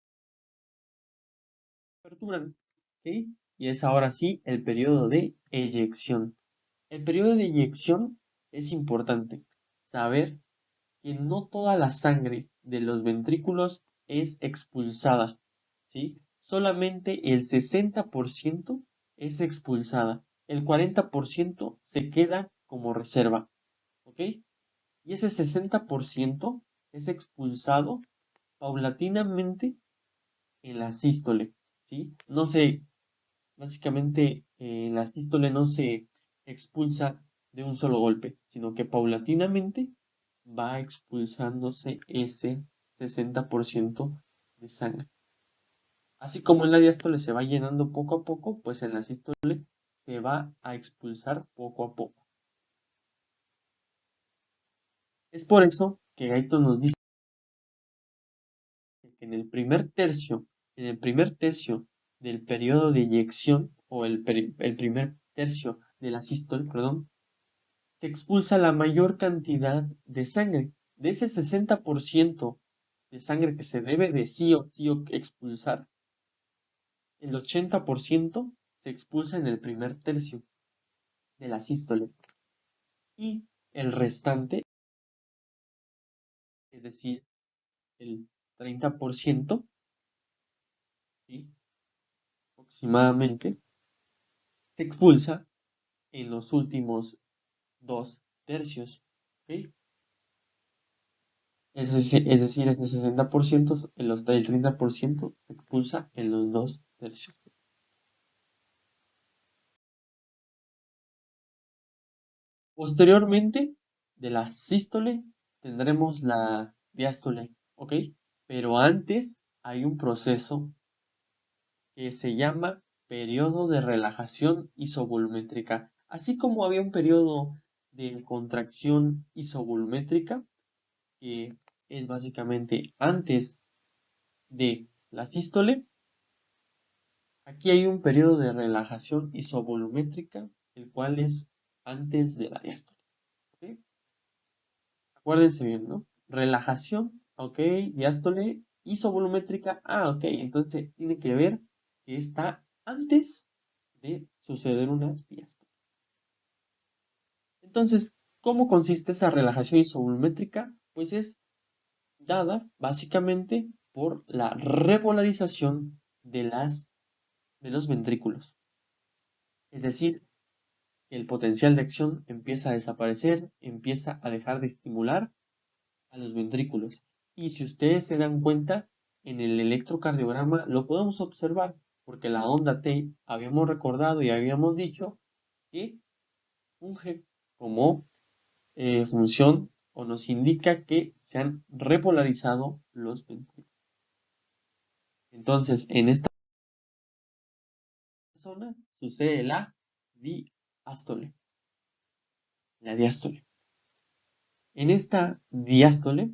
[SPEAKER 1] aperturan, ¿ok? Y es ahora sí el periodo de eyección. El periodo de eyección es importante saber que no toda la sangre de los ventrículos es expulsada, ¿sí? Solamente el 60% es expulsada. El 40% se queda como reserva, ¿ok? Y ese 60% es expulsado paulatinamente en la sístole, ¿sí? No se, básicamente en la sístole no se expulsa de un solo golpe, sino que paulatinamente va expulsándose ese 60% de sangre. Así como en la diástole se va llenando poco a poco, pues en la sístole se va a expulsar poco a poco. Es por eso que Gaito nos dice que en el primer tercio del periodo de eyección, o el primer tercio de la sístole, perdón, se expulsa la mayor cantidad de sangre. De ese 60% de sangre que se debe de sí o sí expulsar, el 80% se expulsa en el primer tercio de la sístole y el restante, es decir, el 30%, ¿sí? Aproximadamente, se expulsa en los últimos 2 tercios, ¿ok? Es decir, ese 60%, el 30% se expulsa en los 2 tercios. Posteriormente, de la sístole tendremos la diástole, ¿ok? Pero antes hay un proceso que se llama periodo de relajación isovolumétrica. Así como había un periodo de contracción isovolumétrica, que es básicamente antes de la sístole, aquí hay un periodo de relajación isovolumétrica, el cual es antes de la diástole, ¿ok? Acuérdense bien, ¿no? Relajación, ok, diástole, isovolumétrica, ok, entonces tiene que ver que está antes de suceder una diástole. Entonces, ¿cómo consiste esa relajación isovolumétrica? Pues es dada básicamente por la repolarización de los ventrículos. Es decir, el potencial de acción empieza a desaparecer, empieza a dejar de estimular a los ventrículos. Y si ustedes se dan cuenta, en el electrocardiograma lo podemos observar, porque la onda T habíamos recordado y habíamos dicho que funge como función o nos indica que se han repolarizado los ventrículos. Entonces, en esta zona sucede la diástole. La diástole. En esta diástole,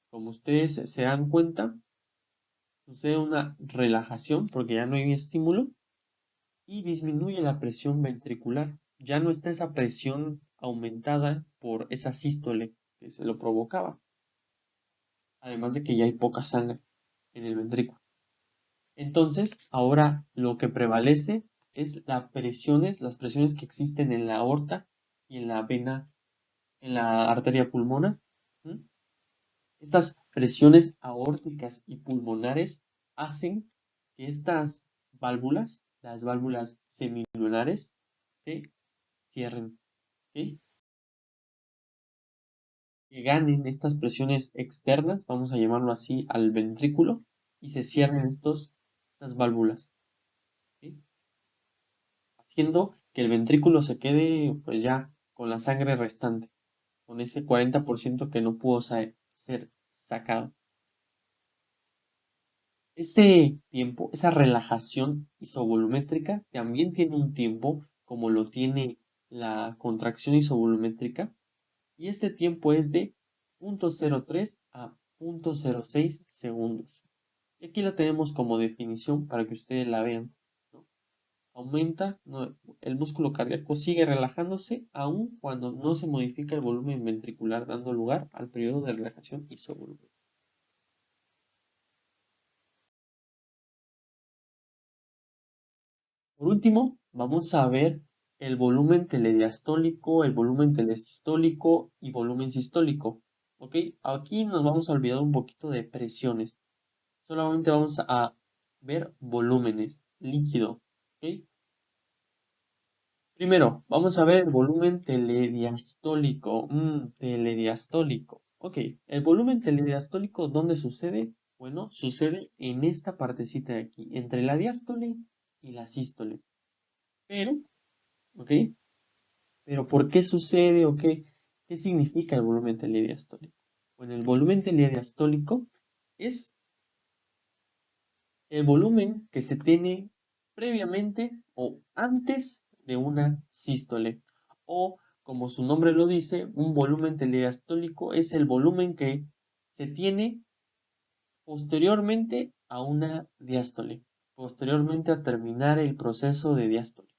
[SPEAKER 1] como ustedes se dan cuenta, sucede una relajación porque ya no hay estímulo y disminuye la presión ventricular. Ya no está esa presión aumentada por esa sístole que se lo provocaba. Además de que ya hay poca sangre en el ventrículo. Entonces, ahora lo que prevalece es las presiones que existen en la aorta y en la vena, en la arteria pulmonar. ¿Mm? Estas presiones aórticas y pulmonares hacen que estas válvulas, las válvulas semilunares, se cierren, ¿ok? Que ganen estas presiones externas, vamos a llamarlo así, al ventrículo, y se cierren estas válvulas, ¿ok? Haciendo que el ventrículo se quede pues ya con la sangre restante, con ese 40% que no pudo ser sacado. Ese tiempo, esa relajación isovolumétrica también tiene un tiempo como lo tiene la contracción isovolumétrica y este tiempo es de 0.03 a 0.06 segundos. Y aquí la tenemos como definición para que ustedes la vean, ¿no? Aumenta, no, el músculo cardíaco sigue relajándose aun cuando no se modifica el volumen ventricular, dando lugar al periodo de relajación isovolumétrica. Por último, vamos a ver el volumen telediastólico, el volumen telesistólico y volumen sistólico. ¿ok? Aquí nos vamos a olvidar un poquito de presiones. Solamente vamos a ver volúmenes, líquido, ¿ok? Primero, vamos a ver el volumen telediastólico. Telediastólico. Ok, el volumen telediastólico, ¿dónde sucede? Bueno, sucede en esta partecita de aquí, entre la diástole y la sístole. Pero, ¿ok? Pero ¿por qué sucede o qué significa el volumen telediastólico? Bueno, el volumen telediastólico es el volumen que se tiene previamente o antes de una sístole. O, como su nombre lo dice, un volumen telediastólico es el volumen que se tiene posteriormente a una diástole, posteriormente a terminar el proceso de diástole.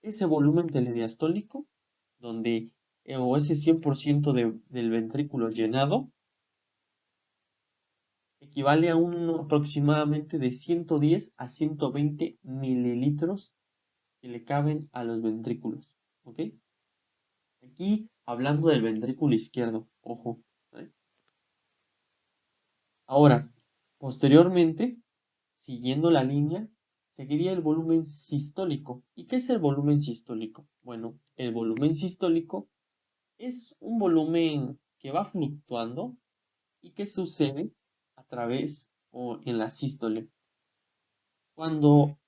[SPEAKER 1] Ese volumen telediastólico, donde, o ese 100% del ventrículo llenado, equivale a un aproximadamente de 110 a 120 mililitros que le caben a los ventrículos. ¿Ok? Aquí hablando del ventrículo izquierdo, ojo. ¿Eh? Ahora, posteriormente, siguiendo la línea, seguiría el volumen sistólico. ¿Y qué es el volumen sistólico? Bueno, el volumen sistólico es un volumen que va fluctuando y que sucede a través o en la sístole. Cuando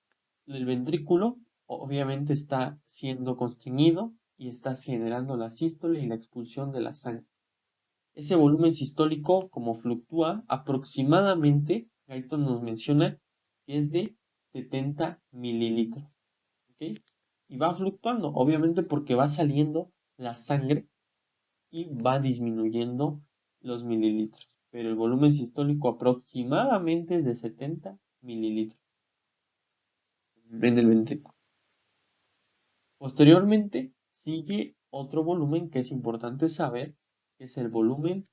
[SPEAKER 1] el ventrículo obviamente está siendo constreñido y está generando la sístole y la expulsión de la sangre. Ese volumen sistólico, como fluctúa aproximadamente, Guyton nos menciona que es de 70 mililitros. ¿Ok? Y va fluctuando, obviamente porque va saliendo la sangre y va disminuyendo los mililitros. Pero el volumen sistólico aproximadamente es de 70 mililitros en el ventrículo. Posteriormente sigue otro volumen que es importante saber, que es el volumen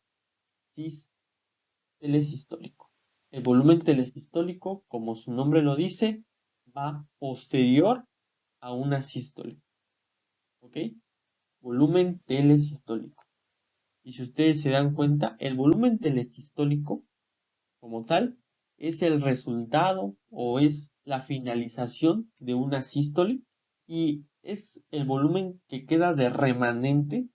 [SPEAKER 1] telesistólico. El volumen telesistólico, como su nombre lo dice, va posterior a una sístole. ¿Ok? Volumen telesistólico. Y si ustedes se dan cuenta, el volumen telesistólico, como tal, es el resultado o es la finalización de una sístole y es el volumen que queda de remanente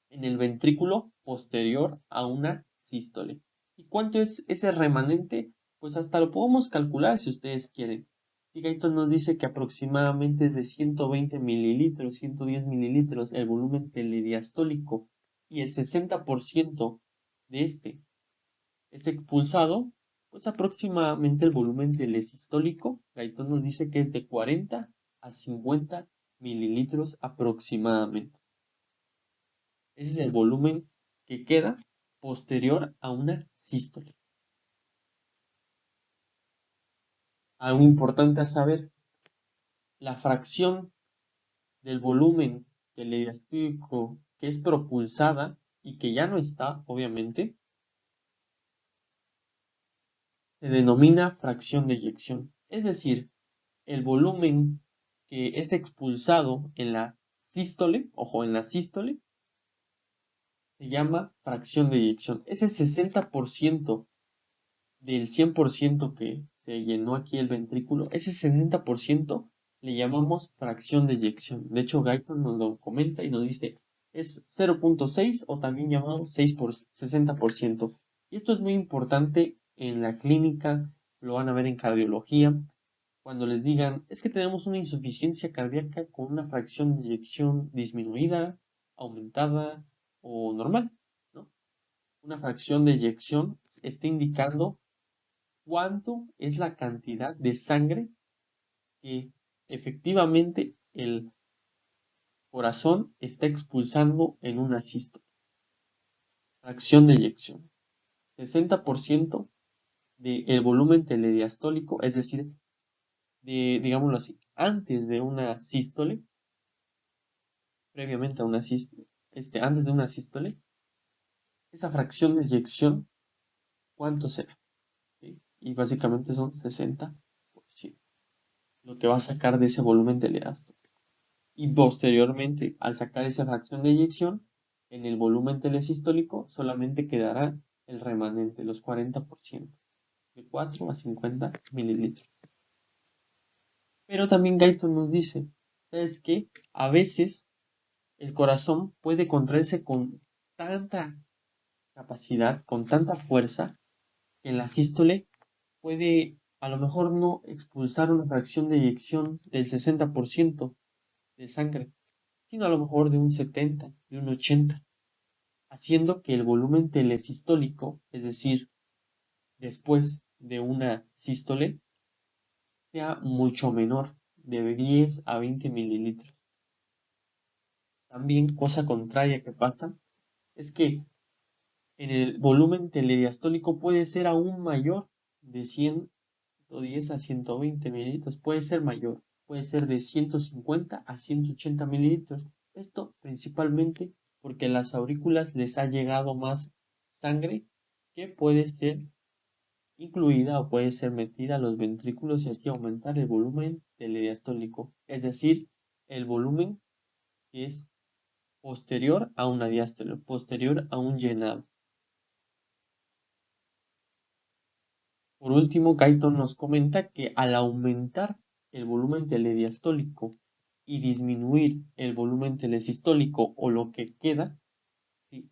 [SPEAKER 1] en el ventrículo posterior a una sístole. ¿Y cuánto es ese remanente? Pues hasta lo podemos calcular si ustedes quieren. Y Guyton nos dice que aproximadamente es de 120 mililitros, 110 mililitros el volumen telediastólico y el 60% de este es expulsado, pues aproximadamente el volumen telesistólico, Guyton nos dice que es de 40 a 50 mililitros aproximadamente. Ese es el volumen que queda posterior a una sístole. Algo importante a saber, la fracción del volumen telediastólico que es propulsada y que ya no está, obviamente, se denomina fracción de eyección. Es decir, el volumen que es expulsado en la sístole, ojo, en la sístole, se llama fracción de eyección. Ese 60% del 100% que se llenó aquí el ventrículo, ese 70% le llamamos fracción de eyección. De hecho, Guyton nos lo comenta y nos dice, es 0.6 o también llamado 6 por 60%. Y esto es muy importante en la clínica, lo van a ver en cardiología, cuando les digan, es que tenemos una insuficiencia cardíaca con una fracción de eyección disminuida, aumentada o normal, ¿no? Una fracción de eyección está indicando cuánto es la cantidad de sangre que efectivamente el corazón está expulsando en una sístole. Fracción de eyección. 60% del volumen telediastólico, es decir, digámoslo así, antes de una sístole, previamente a una sístole, antes de una sístole, esa fracción de eyección, ¿cuánto será? ¿Sí? Y básicamente son 60%, lo que va a sacar de ese volumen telediastólico. Y posteriormente, al sacar esa fracción de eyección, En el volumen telesistólico solamente quedará el remanente, los 40%, de 4 a 50 mililitros. Pero también Guyton nos dice, ¿sabes qué? A veces el corazón puede contraerse con tanta capacidad, con tanta fuerza, que en la sístole puede a lo mejor no expulsar una fracción de eyección del 60% de sangre, sino a lo mejor de un 70, de un 80, haciendo que el volumen telesistólico, es decir, después de una sístole, sea mucho menor, de 10 a 20 mililitros. También, cosa contraria que pasa, es que en el volumen telediastólico puede ser aún mayor, de 110 a 120 mililitros, puede ser mayor, puede ser de 150 a 180 mililitros. Esto principalmente porque a las aurículas les ha llegado más sangre que puede ser incluida o puede ser metida a los ventrículos y así aumentar el volumen telediastólico, es decir, el volumen que es posterior a una diástole, posterior a un llenado. Por último, Guyton nos comenta que al aumentar el volumen telediastólico y disminuir el volumen telesistólico o lo que queda, ¿sí?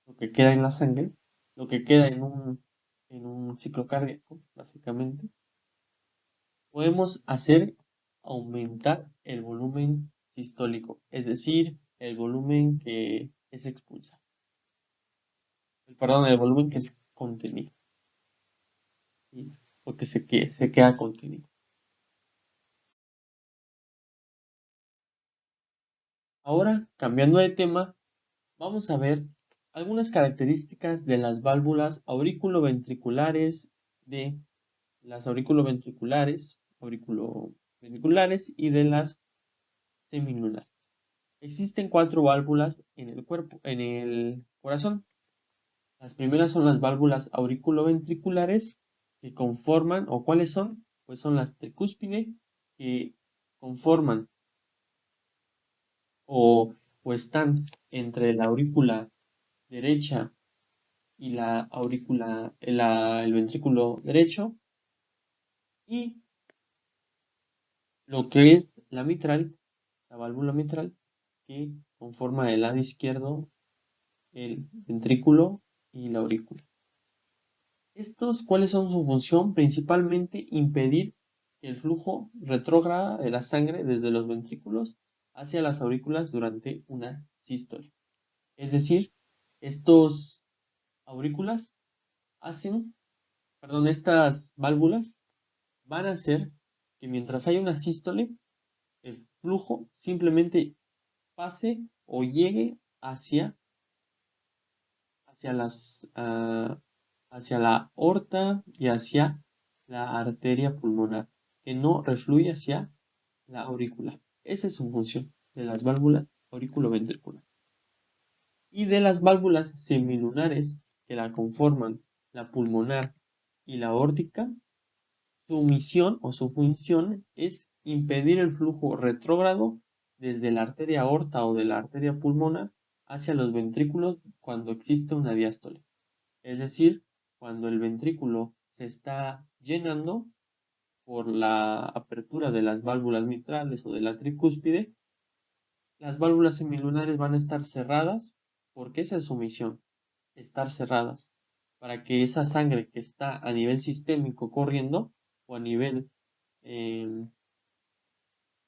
[SPEAKER 1] Lo que queda en la sangre, lo que queda en un ciclo cardíaco, básicamente, podemos hacer aumentar el volumen sistólico, es decir, el volumen que es expulsado, perdón, el volumen que es contenido, ¿sí? O que se queda contenido. Ahora, cambiando de tema, vamos a ver algunas características de las válvulas auriculoventriculares, de las auriculoventriculares y de las semilunares. Existen 4 válvulas en el cuerpo, en el corazón. Las primeras son las válvulas auriculoventriculares que conforman, o cuáles son, pues son las tricúspide que conforman o están entre la aurícula derecha y la aurícula, el ventrículo derecho, y lo que es la mitral, la válvula mitral, que conforma el lado izquierdo, el ventrículo y la aurícula. Estos, ¿cuáles son su función? Principalmente impedir el flujo retrógrado de la sangre desde los ventrículos hacia las aurículas durante una sístole. Es decir, estos aurículas hacen, perdón, estas válvulas van a hacer que mientras hay una sístole, el flujo simplemente pase o llegue hacia hacia la aorta y hacia la arteria pulmonar, que no refluye hacia la aurícula. Esa es su función de las válvulas auriculoventriculares. Y de las válvulas semilunares que la conforman, la pulmonar y la aórtica, su misión o su función es impedir el flujo retrógrado desde la arteria aorta o de la arteria pulmonar hacia los ventrículos cuando existe una diástole. Es decir, cuando el ventrículo se está llenando por la apertura de las válvulas mitrales o de la tricúspide, las válvulas semilunares van a estar cerradas porque esa es su misión, estar cerradas, para que esa sangre que está a nivel sistémico corriendo o a nivel eh,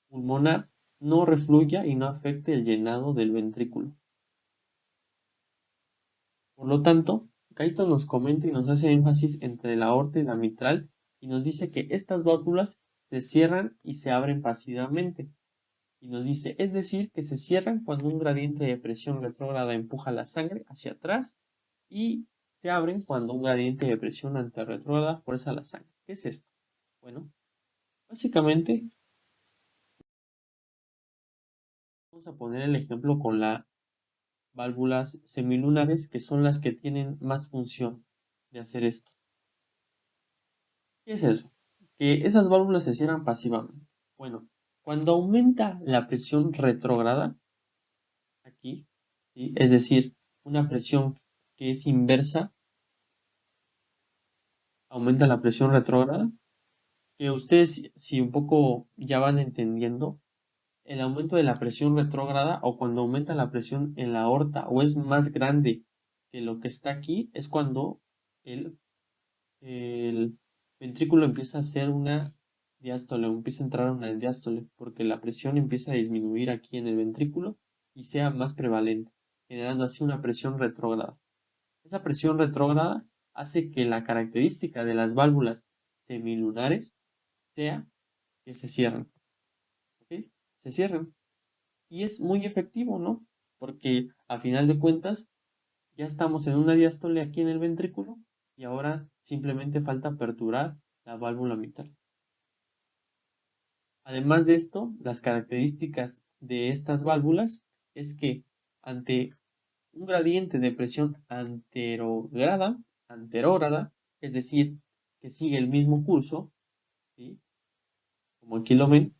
[SPEAKER 1] pulmonar no refluya y no afecte el llenado del ventrículo. Por lo tanto, Kaito nos comenta y nos hace énfasis entre la aorta y la mitral y nos dice que estas válvulas se cierran y se abren pasivamente. Y nos dice, es decir, que se cierran cuando un gradiente de presión retrógrada empuja la sangre hacia atrás y se abren cuando un gradiente de presión antirretrógrada fuerza la sangre. ¿Qué es esto? Bueno, básicamente vamos a poner el ejemplo con las válvulas semilunares, que son las que tienen más función de hacer esto. ¿Qué es eso? Que esas válvulas se cierran pasivamente. Bueno, cuando aumenta la presión retrógrada, aquí, ¿sí? Es decir, una presión que es inversa aumenta la presión retrógrada, que ustedes si un poco ya van entendiendo, el aumento de la presión retrógrada o cuando aumenta la presión en la aorta o es más grande que lo que está aquí, es cuando el, el ventrículo empieza a hacer una diástole o empieza a entrar una diástole, porque la presión empieza a disminuir aquí en el ventrículo y sea más prevalente, generando así una presión retrógrada. Esa presión retrógrada hace que la característica de las válvulas semilunares sea que se cierren, ¿ok? Se cierren. Y es muy efectivo, ¿no? Porque a final de cuentas ya estamos en una diástole aquí en el ventrículo y ahora simplemente falta aperturar la válvula mitral. Además de esto, las características de estas válvulas es que ante un gradiente de presión anterógrada, es decir, que sigue el mismo curso, ¿sí? Como aquí lo ven,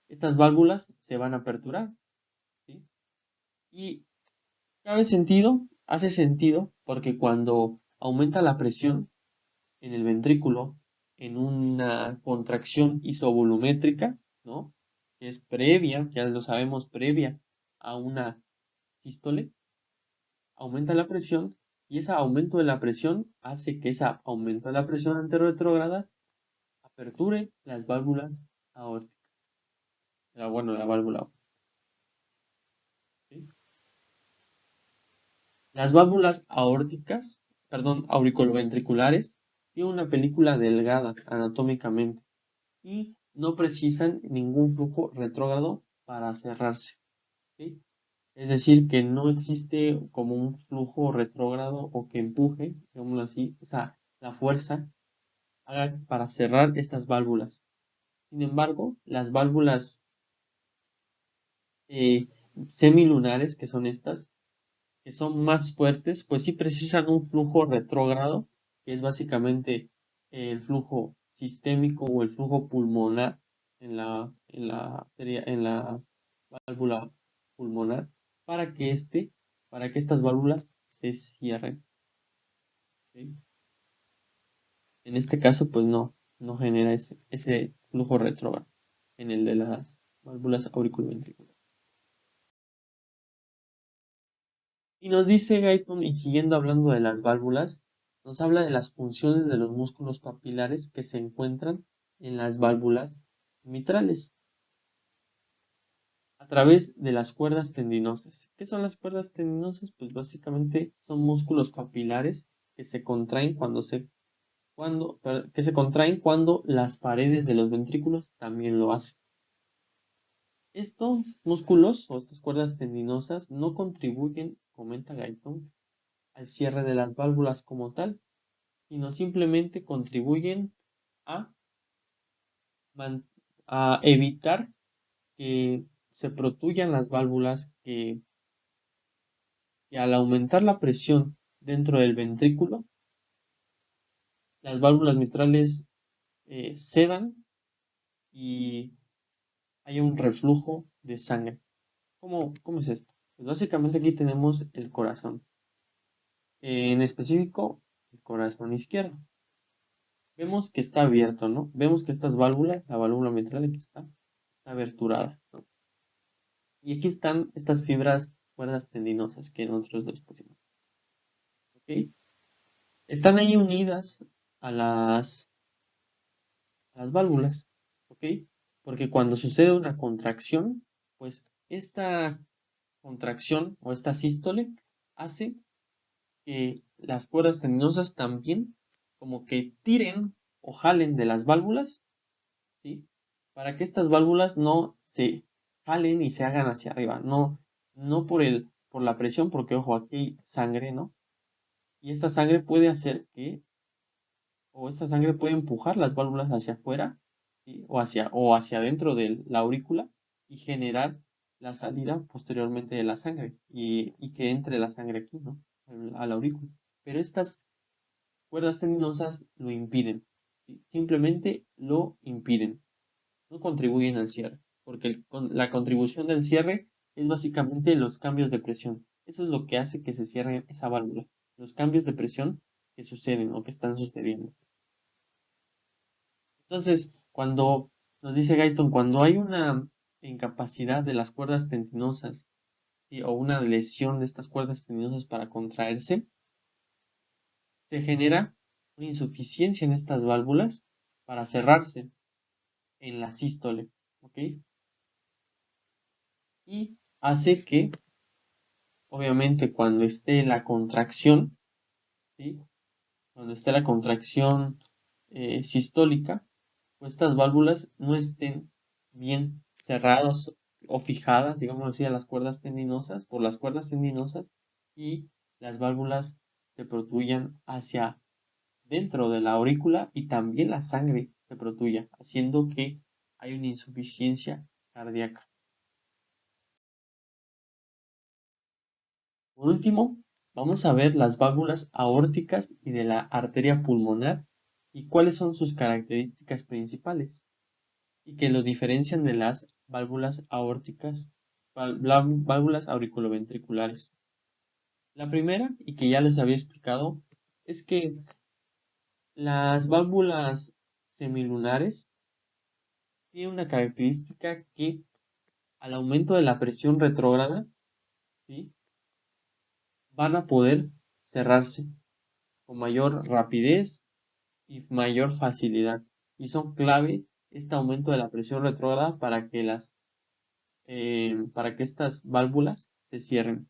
[SPEAKER 1] estas válvulas se van a aperturar, ¿sí? Y hace sentido porque cuando aumenta la presión en el ventrículo en una contracción isovolumétrica, ¿no? Que es previa, ya lo sabemos, previa a una sístole, aumenta la presión y ese aumento de la presión hace que ese aumento de la presión anterorretrógrada aperture las válvulas aórticas. Bueno, la válvula. ¿Sí? Las válvulas aórticas, perdón, auriculoventriculares, tienen una película delgada anatómicamente y no precisan ningún flujo retrógrado para cerrarse. ¿Sí? Es decir, que no existe como un flujo retrógrado o que empuje, digámoslo así, o sea, la fuerza haga para cerrar estas válvulas. Sin embargo, las válvulas eh, semilunares, que son estas, que son más fuertes, pues sí precisan un flujo retrógrado, que es básicamente el flujo sistémico o el flujo pulmonar en la válvula pulmonar, para que para que estas válvulas se cierren. ¿Sí? En este caso, pues no genera ese flujo retrógrado en el de las válvulas auriculoventriculares. Y nos dice Guyton, y siguiendo hablando de las válvulas, nos habla de las funciones de los músculos papilares que se encuentran en las válvulas mitrales a través de las cuerdas tendinosas. ¿Qué son las cuerdas tendinosas? Pues básicamente son músculos papilares que se contraen que se contraen cuando las paredes de los ventrículos también lo hacen. Estos músculos o estas cuerdas tendinosas no contribuyen, comenta Guyton, al cierre de las válvulas como tal, sino simplemente contribuyen a, a evitar que se protuyan las válvulas que al aumentar la presión dentro del ventrículo, las válvulas mitrales cedan y hay un reflujo de sangre. ¿Cómo es esto? Pues básicamente aquí tenemos el corazón, en específico el corazón izquierdo. Vemos que está abierto, ¿no? Vemos que estas válvulas, la válvula mitral aquí está aberturada, ¿no? Y aquí están estas fibras, cuerdas tendinosas que nosotros les pusimos, ¿ok? Están ahí unidas a las válvulas, ¿ok? Porque cuando sucede una contracción, pues esta contracción o esta sístole hace que las cuerdas tendinosas también como que tiren o jalen de las válvulas, ¿sí? Para que estas válvulas no se jalen y se hagan hacia arriba, no por la presión, porque ojo, aquí hay sangre, ¿no? Y esta sangre puede hacer o esta sangre puede empujar las válvulas hacia afuera, ¿sí? O hacia adentro de la aurícula y generar la salida posteriormente de la sangre y que entre la sangre aquí, ¿no? A la aurícula. Pero estas cuerdas tendinosas lo impiden, ¿sí? Simplemente lo impiden, no contribuyen al cierre, porque la contribución del cierre es básicamente los cambios de presión. Eso es lo que hace que se cierre esa válvula. Los cambios de presión que suceden o que están sucediendo. Entonces, cuando nos dice Guyton, cuando hay una incapacidad de las cuerdas tendinosas, ¿sí? O una lesión de estas cuerdas tendinosas para contraerse, se genera una insuficiencia en estas válvulas para cerrarse en la sístole, ¿ok? Y hace que, obviamente, cuando esté la contracción, ¿sí? Cuando esté la contracción sistólica, pues estas válvulas no estén bien cerradas o fijadas, digamos así, a las cuerdas tendinosas, por las cuerdas tendinosas, y las válvulas se protuyan hacia dentro de la aurícula y también la sangre se protuya, haciendo que hay una insuficiencia cardíaca. Por último, vamos a ver las válvulas aórticas y de la arteria pulmonar y cuáles son sus características principales y que lo diferencian de las válvulas aórticas, válvulas auriculoventriculares. La primera, y que ya les había explicado, es que las válvulas semilunares tienen una característica que al aumento de la presión retrógrada, ¿sí? Van a poder cerrarse con mayor rapidez y mayor facilidad. Y son clave este aumento de la presión retrógrada para que estas válvulas se cierren.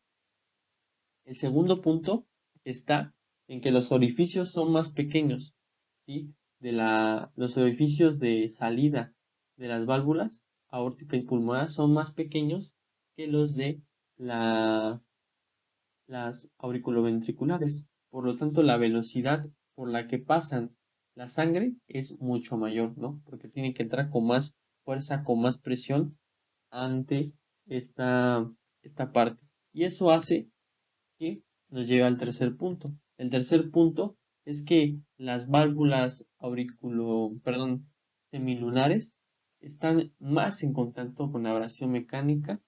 [SPEAKER 1] El segundo punto está en que los orificios son más pequeños, ¿sí? Los orificios de salida de las válvulas aórtica y pulmonar son más pequeños que los de la, las auriculoventriculares. Por lo tanto, la velocidad por la que pasan la sangre es mucho mayor, ¿no? Porque tiene que entrar con más fuerza, con más presión ante esta parte. Y eso hace que nos lleva al tercer punto. El tercer punto es que las válvulas semilunares están más en contacto con la abrasión mecánica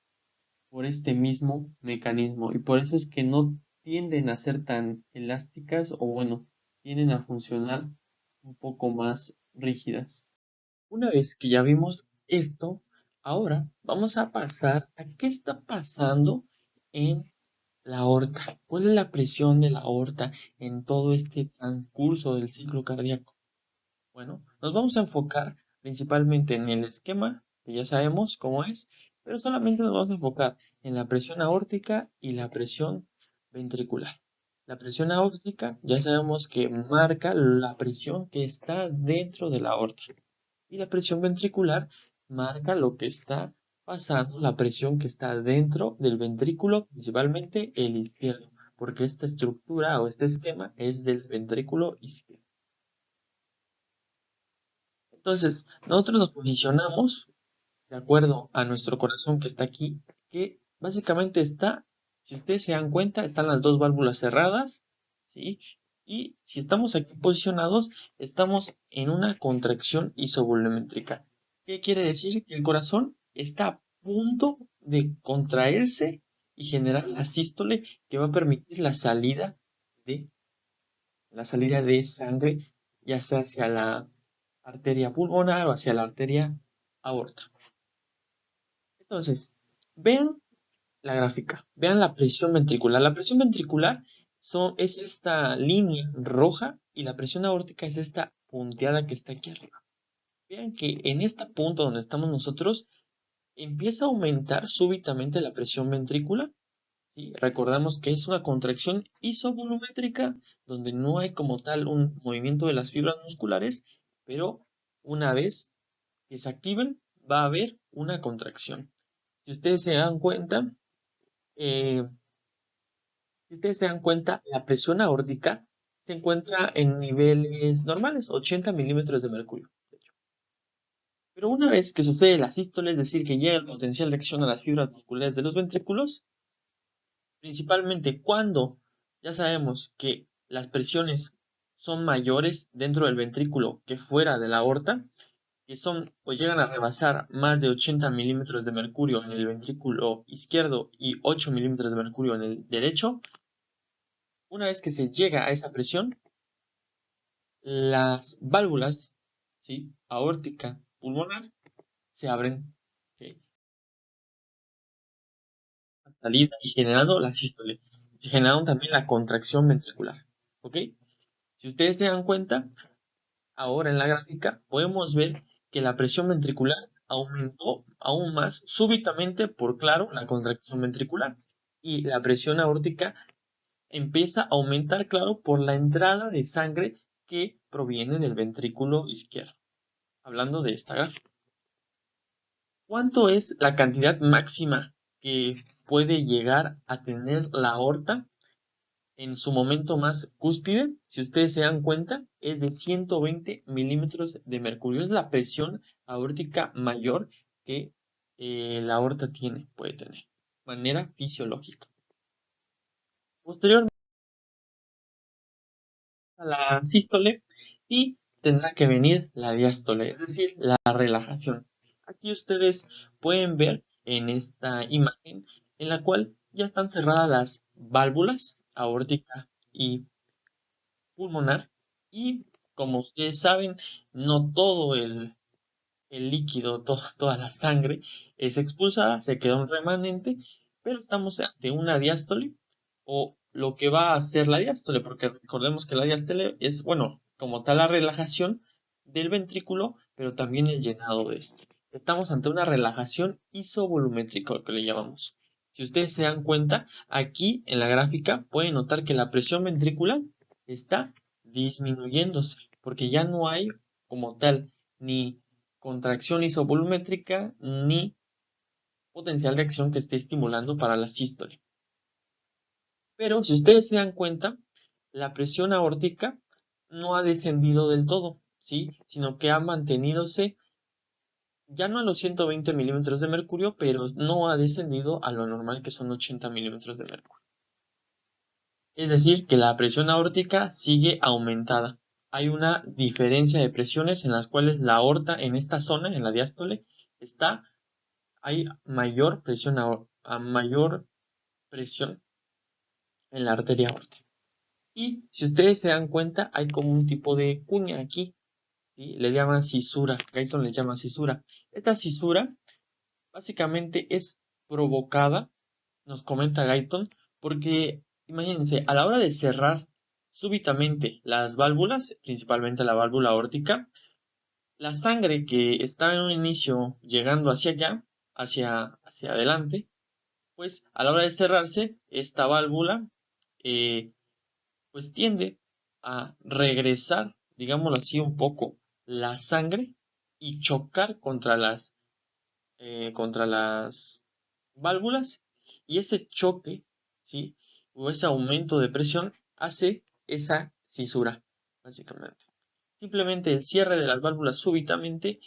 [SPEAKER 1] por este mismo mecanismo y por eso es que no tienden a ser tan elásticas o bueno, tienden a funcionar un poco más rígidas. Una vez que ya vimos esto, ahora vamos a pasar a qué está pasando en la aorta. ¿Cuál es la presión de la aorta en todo este transcurso del ciclo cardíaco? Bueno, nos vamos a enfocar principalmente en el esquema, que ya sabemos cómo es, pero solamente nos vamos a enfocar en la presión aórtica y la presión ventricular. La presión aórtica ya sabemos que marca la presión que está dentro de la aorta. Y la presión ventricular marca lo que está pasando, la presión que está dentro del ventrículo, principalmente el izquierdo, porque esta estructura o este esquema es del ventrículo izquierdo. Entonces, nosotros nos posicionamos de acuerdo a nuestro corazón que está aquí, que básicamente está, si ustedes se dan cuenta, están las dos válvulas cerradas, ¿sí? Y si estamos aquí posicionados, estamos en una contracción isovolumétrica. ¿Qué quiere decir? Que el corazón está a punto de contraerse y generar la sístole que va a permitir de, la salida de sangre, ya sea hacia la arteria pulmonar o hacia la arteria aorta. Entonces, vean la gráfica, vean la presión ventricular. La presión ventricular es esta línea roja y la presión aórtica es esta punteada que está aquí arriba. Vean que en este punto donde estamos nosotros empieza a aumentar súbitamente la presión ventricular. ¿Sí? Recordamos que es una contracción isovolumétrica donde no hay como tal un movimiento de las fibras musculares, pero una vez que se activen va a haber una contracción. Si ustedes se dan cuenta, eh, la presión aórtica se encuentra en niveles normales, 80 milímetros de mercurio. Pero una vez que sucede la sístole, es decir, que llega el potencial de acción a las fibras musculares de los ventrículos, principalmente cuando ya sabemos que las presiones son mayores dentro del ventrículo que fuera de la aorta, que son o llegan a rebasar más de 80 milímetros de mercurio en el ventrículo izquierdo y 8 milímetros de mercurio en el derecho, una vez que se llega a esa presión, las válvulas, ¿sí?, aórtica, pulmonar, se abren, ¿ok?, salida y generando la sístole, generando también la contracción ventricular, ¿ok? Si ustedes se dan cuenta, ahora en la gráfica podemos ver que la presión ventricular aumentó aún más súbitamente por, claro, la contracción ventricular, y la presión aórtica empieza a aumentar, claro, por la entrada de sangre que proviene del ventrículo izquierdo. Hablando de esta gráfica, ¿cuánto es la cantidad máxima que puede llegar a tener la aorta en su momento más cúspide? Si ustedes se dan cuenta, es de 120 milímetros de mercurio. Es la presión aórtica mayor que la aorta puede tener, de manera fisiológica. Posteriormente a la sístole, y tendrá que venir la diástole, es decir, la relajación. Aquí ustedes pueden ver en esta imagen en la cual ya están cerradas las válvulas aórtica y pulmonar, y como ustedes saben, no todo el líquido, toda la sangre es expulsada, se queda un remanente, pero estamos ante una diástole o lo que va a hacer la diástole, porque recordemos que la diástole es, bueno, como tal la relajación del ventrículo, pero también el llenado de este. Estamos ante una relajación isovolumétrica, que le llamamos. Si ustedes se dan cuenta, aquí en la gráfica pueden notar que la presión ventricular está disminuyéndose, porque ya no hay como tal ni contracción isovolumétrica ni potencial de acción que esté estimulando para la sístole. Pero si ustedes se dan cuenta, la presión aórtica no ha descendido del todo, ¿sí?, sino que ha mantenidose ya no a los 120 milímetros de mercurio, pero no ha descendido a lo normal, que son 80 milímetros de mercurio. Es decir, que la presión aórtica sigue aumentada. Hay una diferencia de presiones en las cuales la aorta en esta zona, en la diástole, hay mayor presión a mayor presión en la arteria aórtica. Y si ustedes se dan cuenta, hay como un tipo de cuña aquí, ¿sí? Le llaman cisura, Guyton le llama cisura. Esta cisura básicamente es provocada, nos comenta Guyton, porque imagínense, a la hora de cerrar súbitamente las válvulas, principalmente la válvula aórtica, la sangre que está en un inicio llegando hacia allá, hacia adelante, pues a la hora de cerrarse, esta válvula eh, pues tiende a regresar, digámoslo así, un poco la sangre y chocar contra las válvulas, y ese choque, ¿sí?, o ese aumento de presión hace esa cisura, básicamente. Simplemente el cierre de las válvulas súbitamente,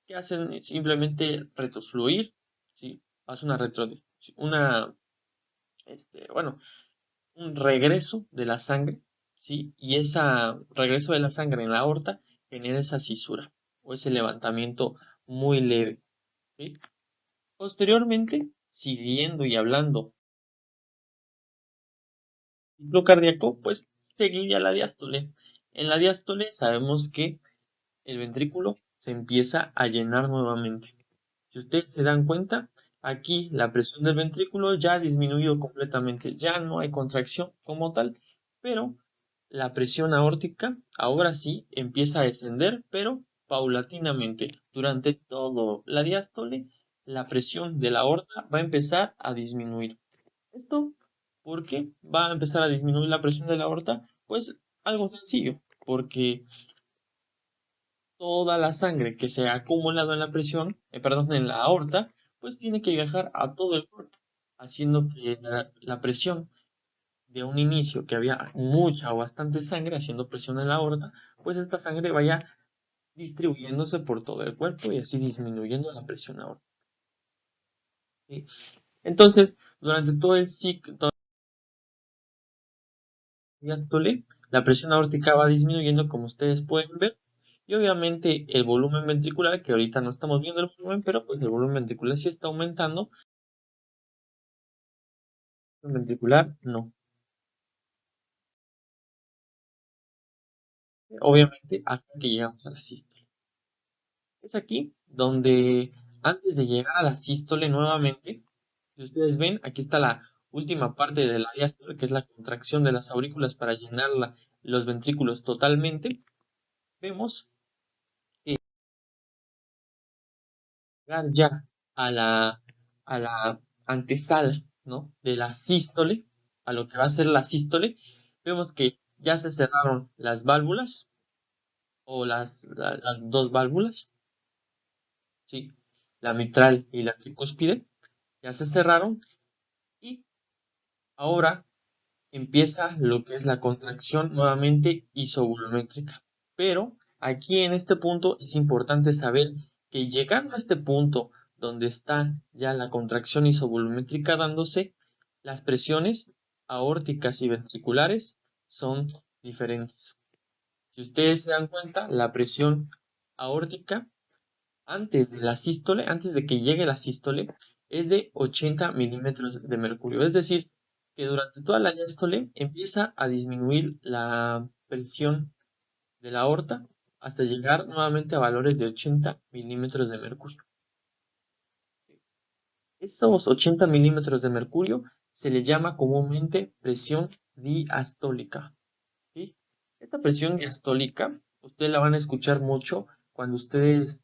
[SPEAKER 1] que hacen simplemente retrofluir, ¿sí?, hace una, bueno, un regreso de la sangre, ¿sí?, y ese regreso de la sangre en la aorta genera esa cisura o ese levantamiento muy leve, ¿sí? Posteriormente, siguiendo y hablando del ciclo cardíaco, pues seguiría la diástole. En la diástole sabemos que el ventrículo se empieza a llenar nuevamente. Si ustedes se dan cuenta, aquí la presión del ventrículo ya ha disminuido completamente, ya no hay contracción como tal, pero la presión aórtica ahora sí empieza a descender, pero paulatinamente. Durante toda la diástole, la presión de la aorta va a empezar a disminuir. ¿Esto por qué va a empezar a disminuir la presión de la aorta? Pues algo sencillo, porque toda la sangre que se ha acumulado en la perdón, en la aorta, pues tiene que viajar a todo el cuerpo, haciendo que la presión de un inicio, que había mucha o bastante sangre haciendo presión en la aorta, pues esta sangre vaya distribuyéndose por todo el cuerpo y así disminuyendo la presión aórtica, ¿sí? Entonces, durante todo el ciclo, la presión aórtica va disminuyendo, como ustedes pueden ver, Y obviamente el volumen ventricular, que ahorita no estamos viendo el volumen, pero pues el volumen ventricular sí está aumentando, el ventricular no. Obviamente hasta que llegamos a la sístole. Es aquí donde antes de llegar a la sístole nuevamente, si ustedes ven, aquí está la última parte de la diástole, que es la contracción de las aurículas para llenar los ventrículos totalmente. Vemos que llegar ya a la antesala, ¿no?, de la sístole, a lo que va a ser la sístole, vemos que ya se cerraron las válvulas o las dos válvulas, ¿sí? La mitral y la tricúspide ya se cerraron y ahora empieza lo que es la contracción nuevamente isovolumétrica. Pero aquí en este punto es importante saber que llegando a este punto donde está ya la contracción isovolumétrica dándose, las presiones aórticas y ventriculares son diferentes. Si ustedes se dan cuenta, la presión aórtica antes de la sístole, antes de que llegue la sístole, es de 80 milímetros de mercurio. Es decir, que durante toda la diástole empieza a disminuir la presión de la aorta hasta llegar nuevamente a valores de 80 milímetros de mercurio. Estos 80 milímetros de mercurio se le llama comúnmente presión diastólica, ¿sí? Esta presión diastólica, ustedes la van a escuchar mucho cuando ustedes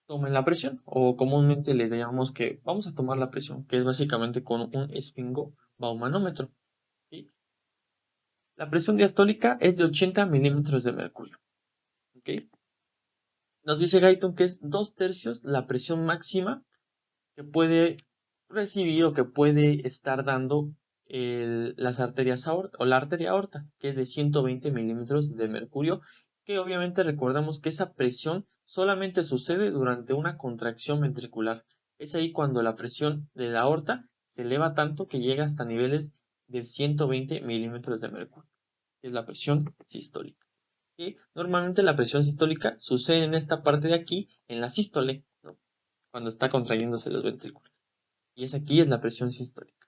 [SPEAKER 1] tomen la presión, o comúnmente le llamamos que vamos a tomar la presión, que es básicamente con un esfingobarometro, ¿sí? La presión diastólica es de 80 milímetros de mercurio, ¿ok? Nos dice Guyton que es 2/3 la presión máxima que puede recibir o que puede estar dando las arterias aorta, o la arteria aorta, que es de 120 milímetros de mercurio, que obviamente recordamos que esa presión solamente sucede durante una contracción ventricular. Es ahí cuando la presión de la aorta se eleva tanto que llega hasta niveles de 120 milímetros de mercurio, que es la presión sistólica. Y normalmente la presión sistólica sucede en esta parte de aquí, en la sístole, ¿no?, cuando está contrayéndose los ventrículos. Y es aquí es la presión sistólica.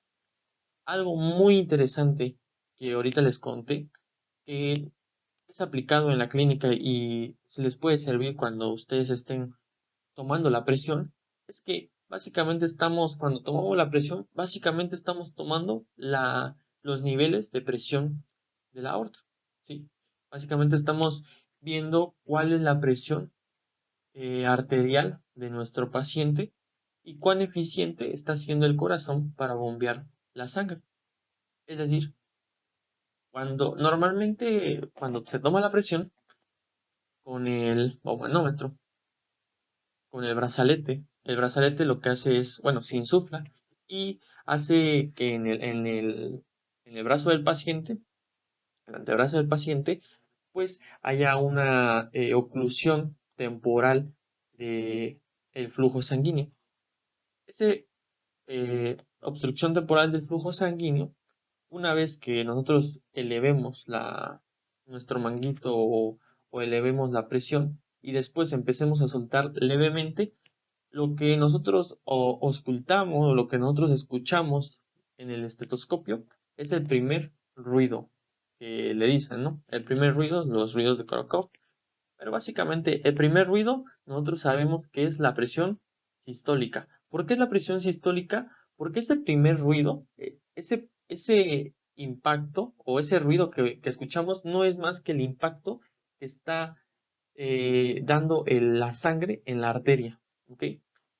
[SPEAKER 1] Algo muy interesante que ahorita les conté, que es aplicado en la clínica y se les puede servir cuando ustedes estén tomando la presión, es que básicamente cuando tomamos la presión, básicamente estamos tomando los niveles de presión de la aorta, ¿sí? Básicamente estamos viendo cuál es la presión arterial de nuestro paciente y cuán eficiente está siendo el corazón para bombear la sangre. Es decir, cuando se toma la presión con el manómetro, con el brazalete lo que hace es, bueno, se insufla y hace que en el brazo del paciente, en el antebrazo del paciente, pues haya una oclusión temporal de el flujo sanguíneo. Ese obstrucción temporal del flujo sanguíneo, una vez que nosotros elevemos nuestro manguito o elevemos la presión y después empecemos a soltar levemente, lo que nosotros auscultamos o lo que nosotros escuchamos en el estetoscopio es el primer ruido que le dicen, ¿no? El primer ruido, los ruidos de Korokov. Pero básicamente, el primer ruido, nosotros sabemos que es la presión sistólica. ¿Por qué es la presión sistólica? Porque ese primer ruido, ese impacto o ese ruido que escuchamos no es más que el impacto que está dando la sangre en la arteria, ¿ok?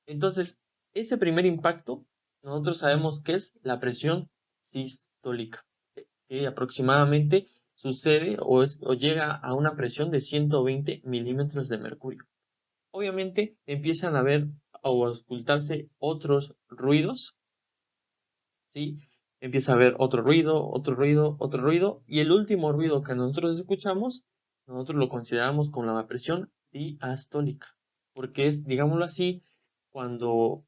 [SPEAKER 1] Entonces, ese primer impacto, nosotros sabemos que es la presión sistólica, que aproximadamente sucede o llega a una presión de 120 milímetros de mercurio. Obviamente empiezan a ver o a auscultarse otros ruidos, ¿sí? Empieza a haber otro ruido, otro ruido, otro ruido, y el último ruido que nosotros escuchamos, nosotros lo consideramos con la presión diastólica, porque es, digámoslo así, cuando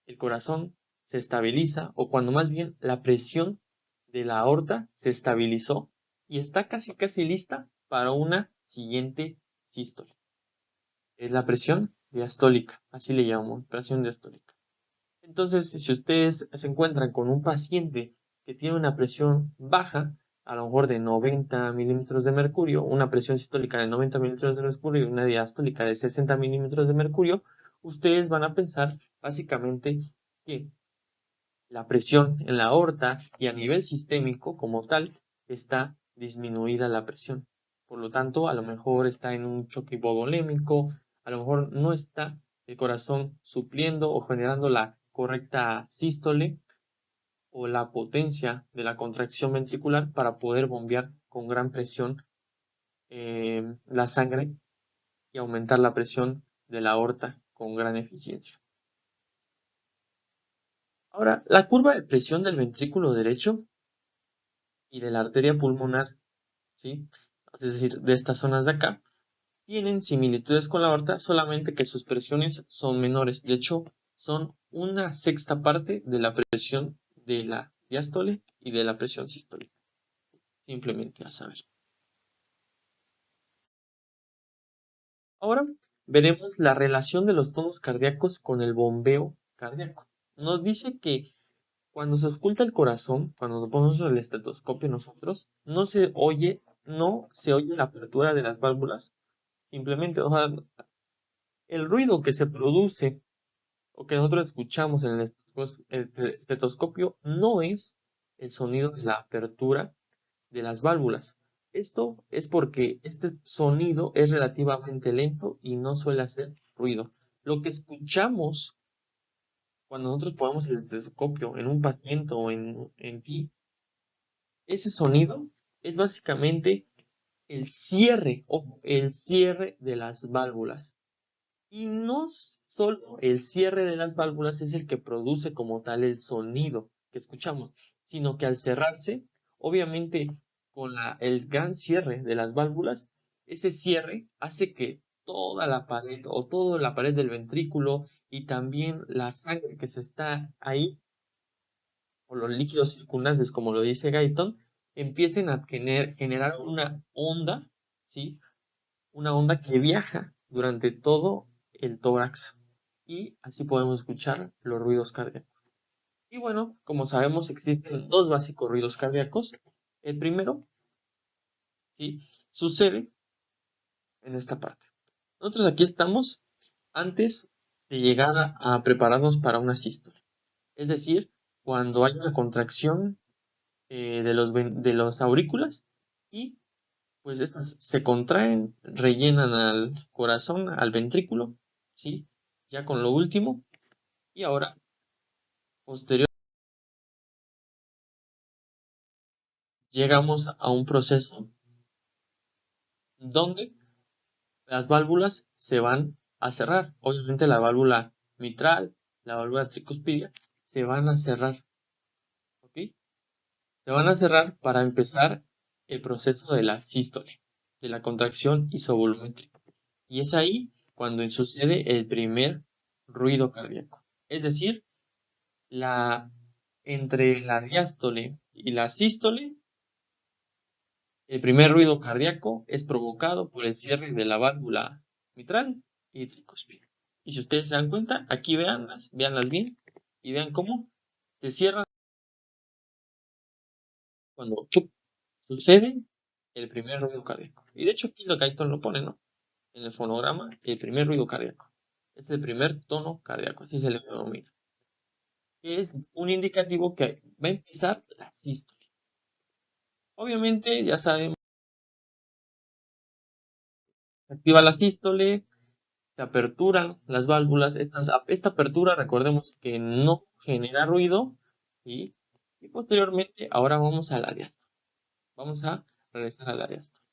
[SPEAKER 1] el corazón se estabiliza, o cuando más bien la presión de la aorta se estabilizó y está casi casi lista para una siguiente sístole. es la presión diastólica, así le llamamos, presión diastólica. Entonces, si ustedes se encuentran con un paciente que tiene una presión baja, a lo mejor de 90 milímetros de mercurio, una presión sistólica de 90 milímetros de mercurio y una diastólica de 60 milímetros de mercurio, ustedes van a pensar básicamente que la presión en la aorta y a nivel sistémico como tal está disminuida la presión. Por lo tanto, a lo mejor está en un choque hipovolémico, a lo mejor no está el corazón supliendo o generando la correcta sístole o la potencia de la contracción ventricular para poder bombear con gran presión la sangre y aumentar la presión de la aorta con gran eficiencia. Ahora, la curva de presión del ventrículo derecho y de la arteria pulmonar, ¿sí? Es decir, de estas zonas de acá, tienen similitudes con la aorta, solamente que sus presiones son menores. De hecho, son una sexta parte de la presión de la diástole y de la presión sistólica. Simplemente a saber. Ahora veremos la relación de los tonos cardíacos con el bombeo cardíaco. Nos dice que cuando se oculta el corazón, cuando nos ponemos el estetoscopio nosotros, no se oye la apertura de las válvulas. Simplemente, o sea, el ruido que se produce o que nosotros escuchamos en el estetoscopio no es el sonido de la apertura de las válvulas. Esto es porque este sonido es relativamente lento y no suele hacer ruido. Lo que escuchamos cuando nosotros ponemos el estetoscopio en un paciente o en ti, ese sonido es básicamente el cierre de las válvulas. Y no solo el cierre de las válvulas es el que produce como tal el sonido que escuchamos, sino que al cerrarse, obviamente con el gran cierre de las válvulas, ese cierre hace que toda la pared o toda la pared del ventrículo y también la sangre que se está ahí, o los líquidos circundantes, como lo dice Guyton, empiecen a generar una onda, ¿sí? Una onda que viaja durante todo el tórax y así podemos escuchar los ruidos cardíacos. Y bueno, como sabemos, existen dos básicos ruidos cardíacos. El primero, ¿sí? Sucede en esta parte. Nosotros aquí estamos antes de llegar a prepararnos para una sístole. Es decir, cuando hay una contracción de los aurículas y pues estas se contraen, rellenan al corazón, al ventrículo, ¿sí? Ya con lo último. Y ahora, posterior, llegamos a un proceso donde las válvulas se van a cerrar. Obviamente la válvula mitral, la válvula tricuspidia, se van a cerrar, ¿ok? Se van a cerrar para empezar el proceso de la sístole, de la contracción isovolumétrica. Y es ahí cuando sucede el primer ruido cardíaco. Es decir, la, entre la diástole y la sístole, el primer ruido cardíaco es provocado por el cierre de la válvula mitral y tricuspide. Y si ustedes se dan cuenta, aquí véanlas bien y vean cómo se cierran cuando sucede el primer ruido cardíaco. Y de hecho aquí lo que Guyton lo pone, ¿no? En el fonograma, el primer ruido cardíaco. Es el primer tono cardíaco, así se le denomina. Es un indicativo que va a empezar la sístole. Obviamente, ya sabemos, se activa la sístole, se aperturan las válvulas. Esta apertura, recordemos que no genera ruido, ¿sí? Y posteriormente, ahora vamos a la diástole. Vamos a regresar a la diástole.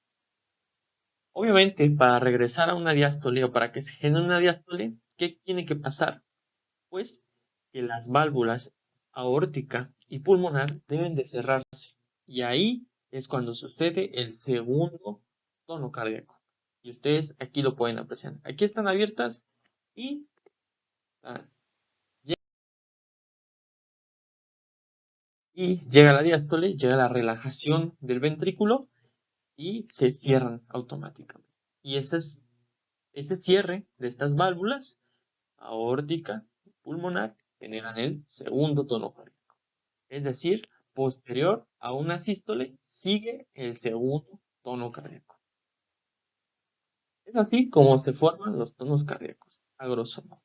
[SPEAKER 1] Obviamente, para regresar a una diástole o para que se genere una diástole, ¿qué tiene que pasar? Pues que las válvulas aórtica y pulmonar deben de cerrarse. Y ahí es cuando sucede el segundo tono cardíaco. Y ustedes aquí lo pueden apreciar. Aquí están abiertas y, ah, y llega la diástole, llega la relajación del ventrículo y se cierran automáticamente. Y esa es Ese cierre de estas válvulas aórtica y pulmonar generan el segundo tono cardíaco. Es decir, posterior a una sístole sigue el segundo tono cardíaco. Es así como se forman los tonos cardíacos, a grosso modo.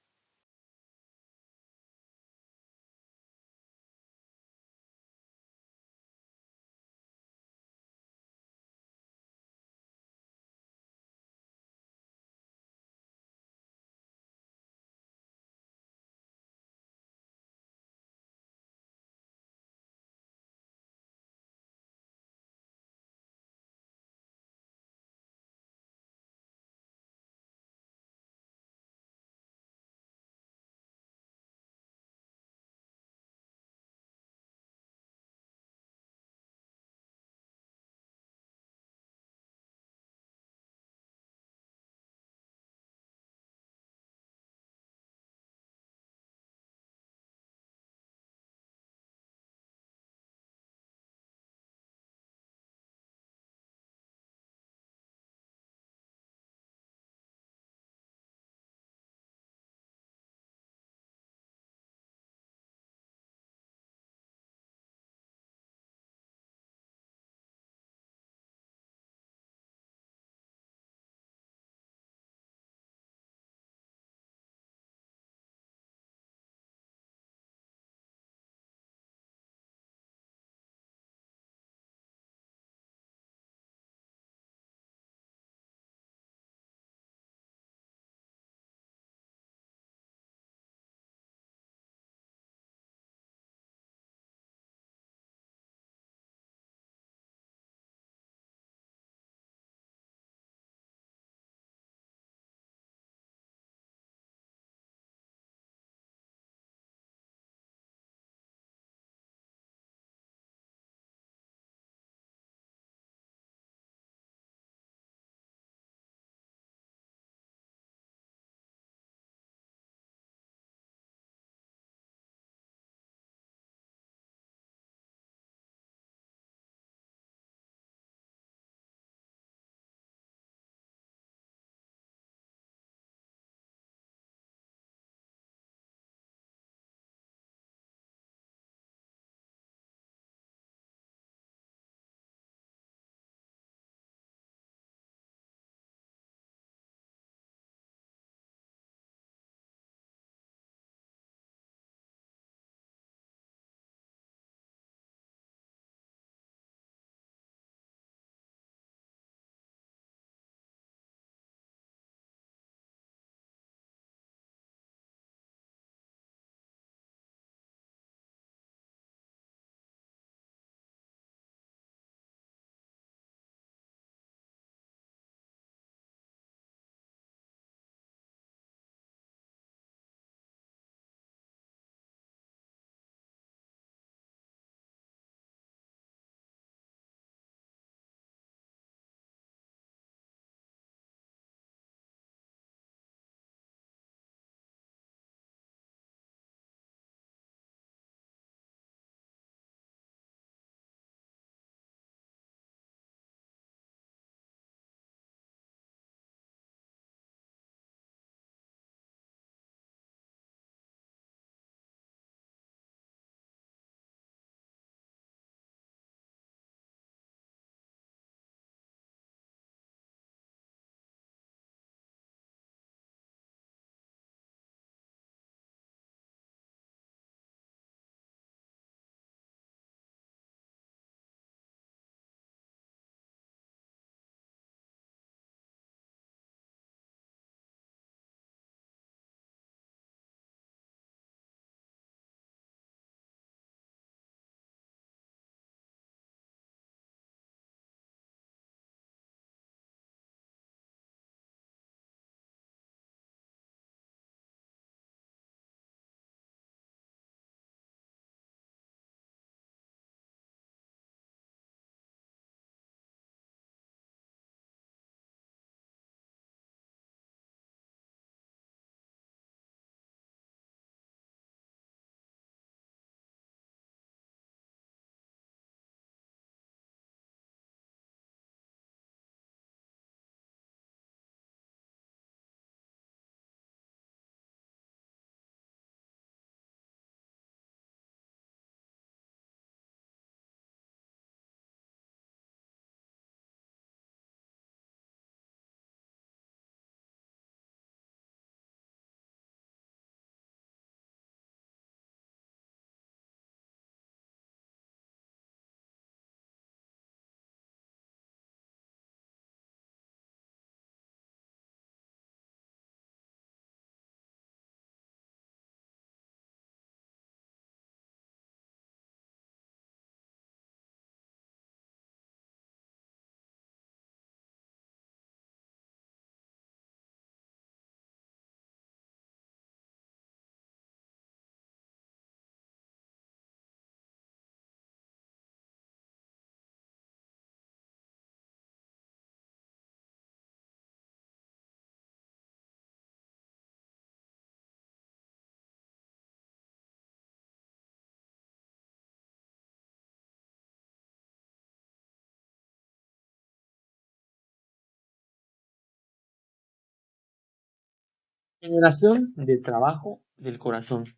[SPEAKER 1] Generación de trabajo del corazón.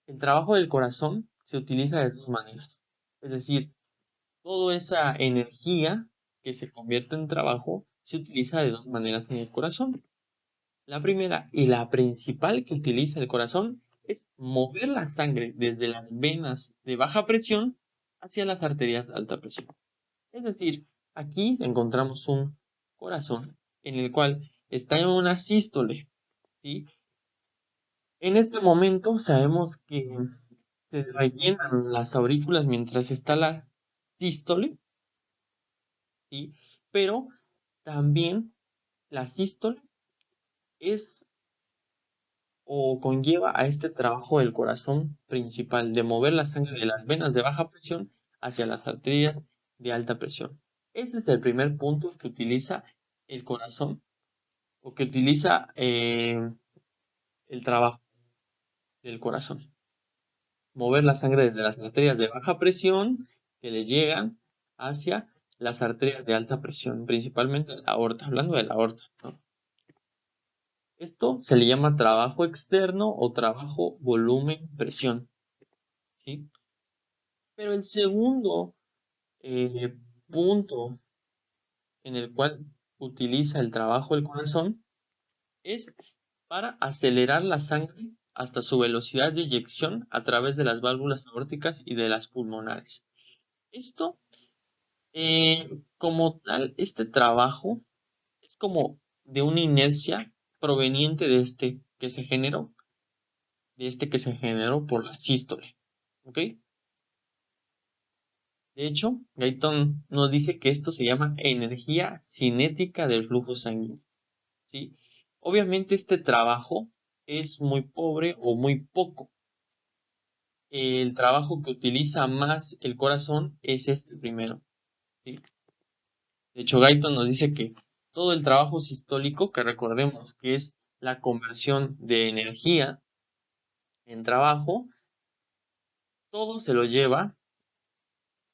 [SPEAKER 1] El trabajo del corazón se utiliza de dos maneras. Es decir, toda esa energía que se convierte en trabajo se utiliza de dos maneras en el corazón. La primera y la principal que utiliza el corazón es mover la sangre desde las venas de baja presión hacia las arterias de alta presión. Es decir, aquí encontramos un corazón en el cual está en una sístole, ¿sí? En este momento sabemos que se rellenan las aurículas mientras está la sístole, ¿sí? Pero también la sístole es o conlleva a este trabajo del corazón principal de mover la sangre de las venas de baja presión hacia las arterias de alta presión. Ese es el primer punto que utiliza el corazón o que utiliza el trabajo del corazón. Mover la sangre desde las arterias de baja presión que le llegan hacia las arterias de alta presión, principalmente la aorta, hablando de la aorta, ¿no? Esto se le llama trabajo externo o trabajo volumen-presión, ¿sí? Pero el segundo eh, punto en el cual utiliza el trabajo del corazón es para acelerar la sangre hasta su velocidad de eyección a través de las válvulas aórticas y de las pulmonares. Esto, como tal, este trabajo es como de una inercia proveniente de este que se generó por la sístole, ¿ok? De hecho, Gayton nos dice que esto se llama energía cinética del flujo sanguíneo, ¿sí? Obviamente este trabajo es muy pobre o muy poco. El trabajo que utiliza más el corazón es este primero, ¿sí? De hecho, Gayton nos dice que todo el trabajo sistólico, que recordemos que es la conversión de energía en trabajo, todo se lo lleva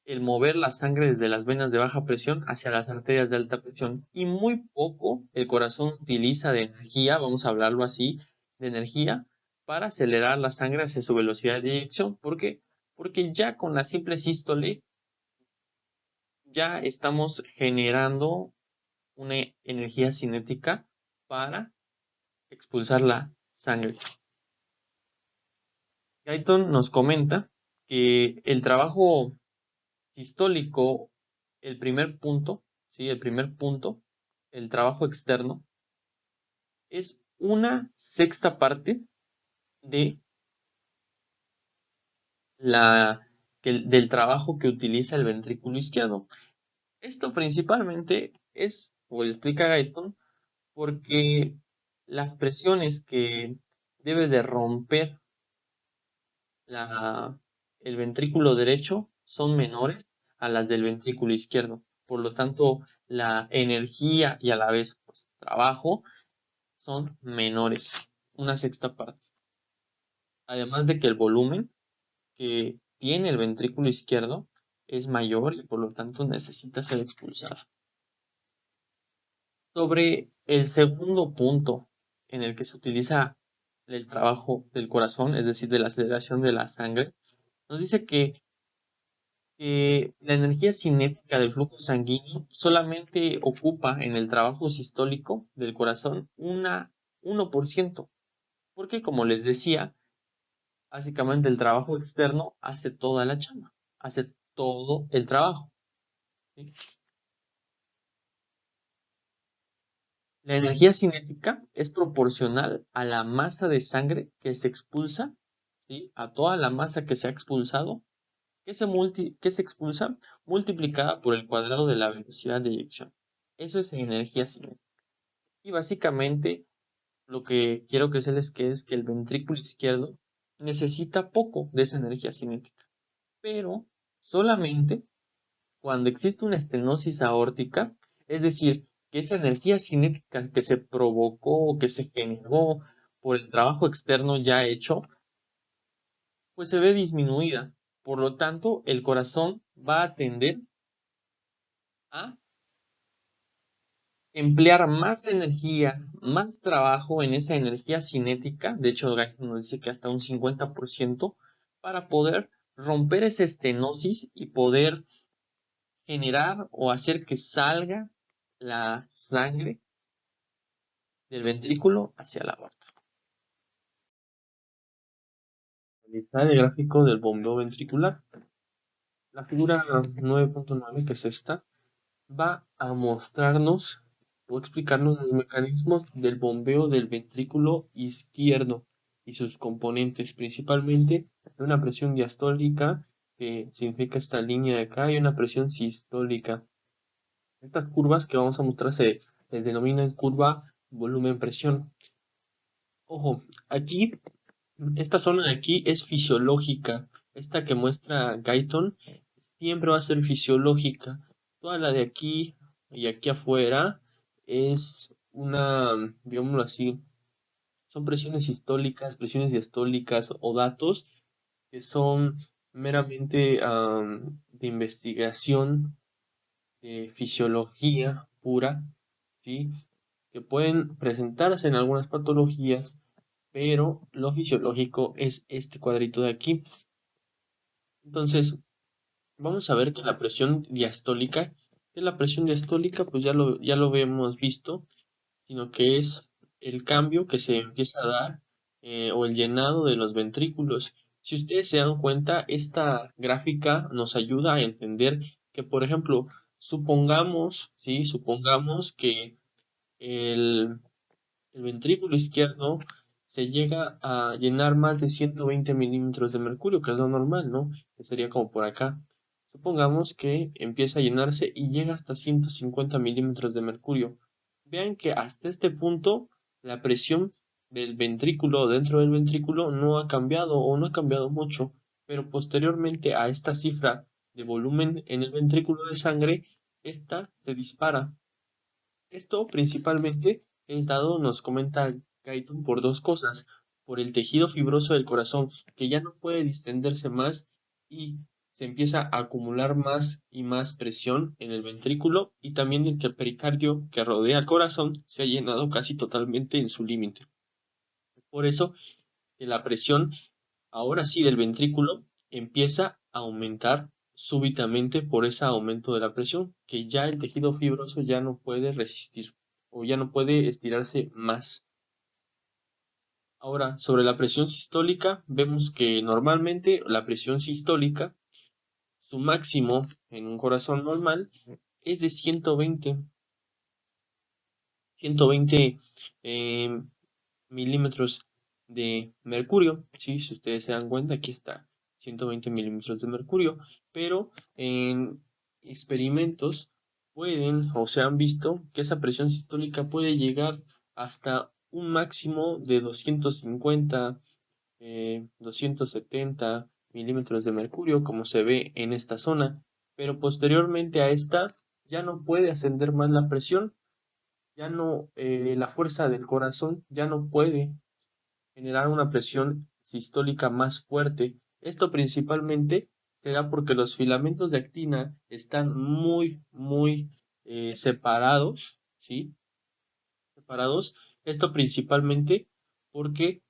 [SPEAKER 1] el mover la sangre desde las venas de baja presión hacia las arterias de alta presión. Y muy poco el corazón utiliza de energía, vamos a hablarlo así, de energía para acelerar la sangre hacia su velocidad de eyección. ¿Por qué? Porque ya con la simple sístole ya estamos generando una energía cinética para expulsar la sangre. Guyton nos comenta que el trabajo sistólico, el primer punto, ¿sí? El primer punto, el trabajo externo, es una sexta parte de del trabajo que utiliza el ventrículo izquierdo. Esto principalmente es, o lo explica Guyton, porque las presiones que debe de romper la, el ventrículo derecho son menores a las del ventrículo izquierdo. Por lo tanto, la energía y a la vez pues, trabajo son menores, una sexta parte. Además de que el volumen que tiene el ventrículo izquierdo es mayor y por lo tanto necesita ser expulsada. Sobre el segundo punto en el que se utiliza el trabajo del corazón, es decir, de la aceleración de la sangre, nos dice que la energía cinética del flujo sanguíneo solamente ocupa en el trabajo sistólico del corazón 1%, porque como les decía, básicamente el trabajo externo hace toda la chamba, hace todo el trabajo, ¿sí? La energía cinética es proporcional a la masa de sangre que se expulsa, ¿sí? A toda la masa que se ha expulsado, que se expulsa multiplicada por el cuadrado de la velocidad de eyección. Eso es energía cinética. Y básicamente lo que quiero que se les quede es que el ventrículo izquierdo necesita poco de esa energía cinética, pero solamente cuando existe una estenosis aórtica, es decir, que esa energía cinética que se provocó, que se generó por el trabajo externo ya hecho, pues se ve disminuida. Por lo tanto, el corazón va a tender a emplear más energía, más trabajo en esa energía cinética, de hecho Guyton nos dice que hasta un 50%, para poder romper esa estenosis y poder generar o hacer que salga la sangre del ventrículo hacia la aorta. Está el gráfico del bombeo ventricular. La figura 9.9, que es esta, va a mostrarnos o explicarnos los mecanismos del bombeo del ventrículo izquierdo y sus componentes, principalmente una presión diastólica, que significa esta línea de acá, y una presión sistólica. Estas curvas que vamos a mostrar se denominan curva volumen-presión. Ojo, aquí, esta zona de aquí es fisiológica. Esta que muestra Guyton siempre va a ser fisiológica. Toda la de aquí y aquí afuera es una, digámoslo así, son presiones sistólicas, presiones diastólicas o datos que son meramente de investigación, de fisiología pura, ¿sí? Que pueden presentarse en algunas patologías, pero lo fisiológico es este cuadrito de aquí. Entonces, vamos a ver que la presión diastólica, pues ya lo hemos visto, sino que es el cambio que se empieza a dar, o el llenado de los ventrículos. Si ustedes se dan cuenta, esta gráfica nos ayuda a entender que, por ejemplo, supongamos, ¿sí? Supongamos que el, el ventrículo izquierdo se llega a llenar más de 120 milímetros de mercurio, que es lo normal, ¿no? Que sería como por acá. Supongamos que empieza a llenarse y llega hasta 150 milímetros de mercurio. Vean que hasta este punto la presión del ventrículo, dentro del ventrículo, no ha cambiado o no ha cambiado mucho, pero posteriormente a esta cifra de volumen en el ventrículo de sangre, esta se dispara. Esto principalmente es dado, nos comenta Guyton, por dos cosas: por el tejido fibroso del corazón, que ya no puede distenderse más y se empieza a acumular más y más presión en el ventrículo, y también el que el pericardio que rodea al corazón se ha llenado casi totalmente en su límite. Por eso que la presión, ahora sí, del ventrículo empieza a aumentar súbitamente por ese aumento de la presión, que ya el tejido fibroso ya no puede resistir o ya no puede estirarse más. Ahora, sobre la presión sistólica, vemos que normalmente la presión sistólica, su máximo en un corazón normal es de 120 eh, milímetros de mercurio. ¿Sí? Si ustedes se dan cuenta, aquí está 120 milímetros de mercurio, pero en experimentos pueden o se han visto que esa presión sistólica puede llegar hasta un máximo de 250, 270 milímetros de mercurio, como se ve en esta zona, pero posteriormente a esta ya no puede ascender más la presión, ya no, la fuerza del corazón ya no puede generar una presión sistólica más fuerte. Esto principalmente se da porque los filamentos de actina están muy, muy separados, ¿sí? Separados. Esto principalmente porque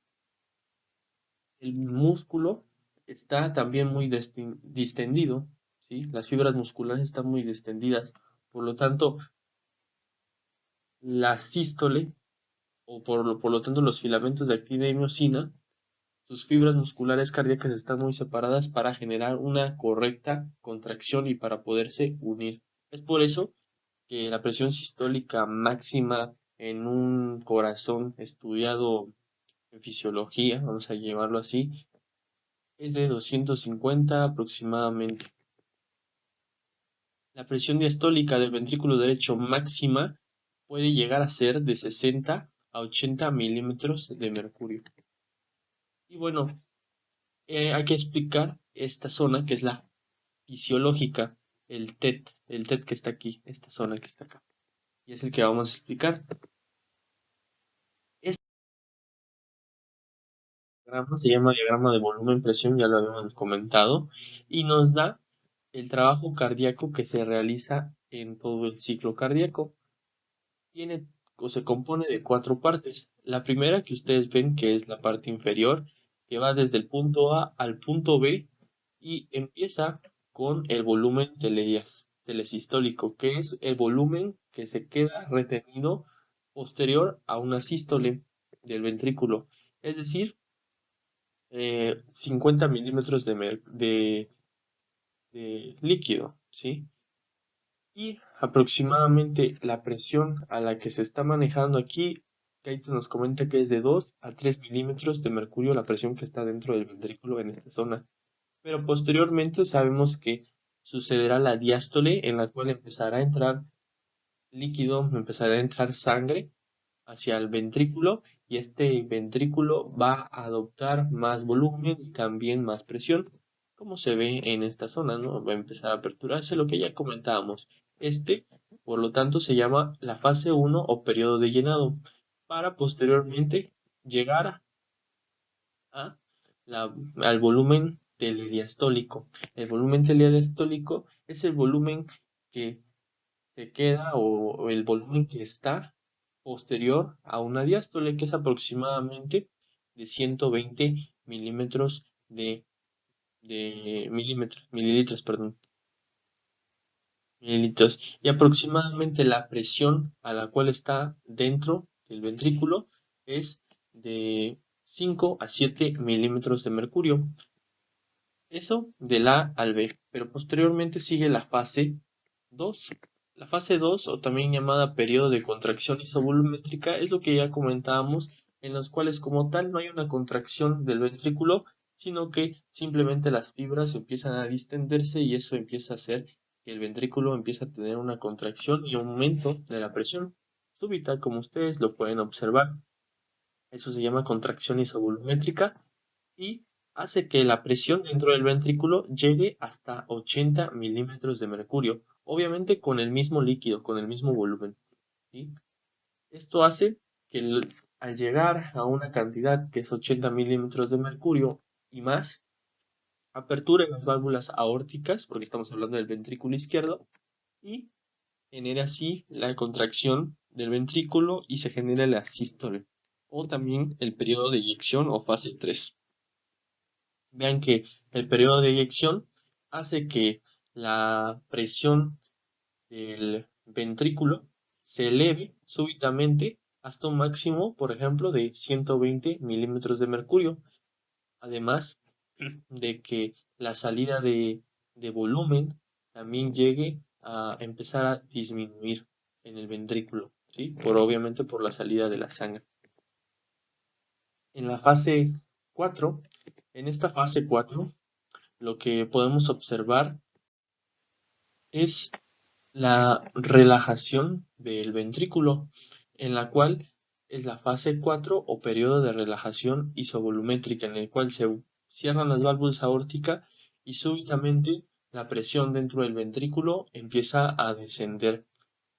[SPEAKER 1] el músculo está también muy distendido, ¿sí? Las fibras musculares están muy distendidas. Por lo tanto, la sístole, o por lo tanto los filamentos de actina y miosina, sus fibras musculares cardíacas están muy separadas para generar una correcta contracción y para poderse unir. Es por eso que la presión sistólica máxima en un corazón estudiado en fisiología, vamos a llevarlo así, es de 250 aproximadamente. La presión diastólica del ventrículo derecho máxima puede llegar a ser de 60 a 80 milímetros de mercurio. Y bueno, hay que explicar esta zona que es la fisiológica, el TET que está aquí, esta zona que está acá. Y es el que vamos a explicar. Este diagrama se llama diagrama de volumen-presión, ya lo habíamos comentado, y nos da el trabajo cardíaco que se realiza en todo el ciclo cardíaco. tiene o se compone de cuatro partes. La primera que ustedes ven que es la parte inferior, que va desde el punto A al punto B y empieza con el volumen telesistólico, que es el volumen que se queda retenido posterior a una sístole del ventrículo, es decir, 50 milímetros de líquido, ¿sí? Y aproximadamente la presión a la que se está manejando aquí, Kaito nos comenta que es de 2 a 3 milímetros de mercurio la presión que está dentro del ventrículo en esta zona. Pero posteriormente sabemos que sucederá la diástole en la cual empezará a entrar líquido, empezará a entrar sangre hacia el ventrículo y este ventrículo va a adoptar más volumen y también más presión, como se ve en esta zona, ¿no? Va a empezar a aperturarse lo que ya comentábamos. Este, por lo tanto, se llama la fase uno o periodo de llenado, para posteriormente llegar a al volumen telediastólico. El volumen telediastólico es el volumen que se queda o el volumen que está posterior a una diástole, que es aproximadamente de 120 milímetros de mililitros, perdón, mililitros. Y aproximadamente la presión a la cual está dentro del ventrículo es de 5 a 7 milímetros de mercurio. Eso del A al B, pero posteriormente sigue la fase 2. La fase 2, o también llamada periodo de contracción isovolumétrica, es lo que ya comentábamos, en los cuales como tal no hay una contracción del ventrículo, sino que simplemente las fibras empiezan a distenderse y eso empieza a hacer que el ventrículo empiece a tener una contracción y aumento de la presión súbita, como ustedes lo pueden observar. Eso se llama contracción isovolumétrica y hace que la presión dentro del ventrículo llegue hasta 80 milímetros de mercurio, obviamente con el mismo líquido, con el mismo volumen, ¿sí? Esto hace que al llegar a una cantidad que es 80 milímetros de mercurio y más, aperture las válvulas aórticas, porque estamos hablando del ventrículo izquierdo, y genere así la contracción del ventrículo y se genera la sístole, o también el periodo de eyección o fase 3. Vean que el periodo de eyección hace que la presión del ventrículo se eleve súbitamente hasta un máximo, por ejemplo, de 120 milímetros de mercurio. Además de que la salida de volumen también llegue a empezar a disminuir en el ventrículo, ¿sí? Obviamente por la salida de la sangre. En la fase 4, en esta fase 4, lo que podemos observar es la relajación del ventrículo, en la cual es la fase 4 o periodo de relajación isovolumétrica, en el cual se cierran las válvulas aórticas y súbitamente la presión dentro del ventrículo empieza a descender.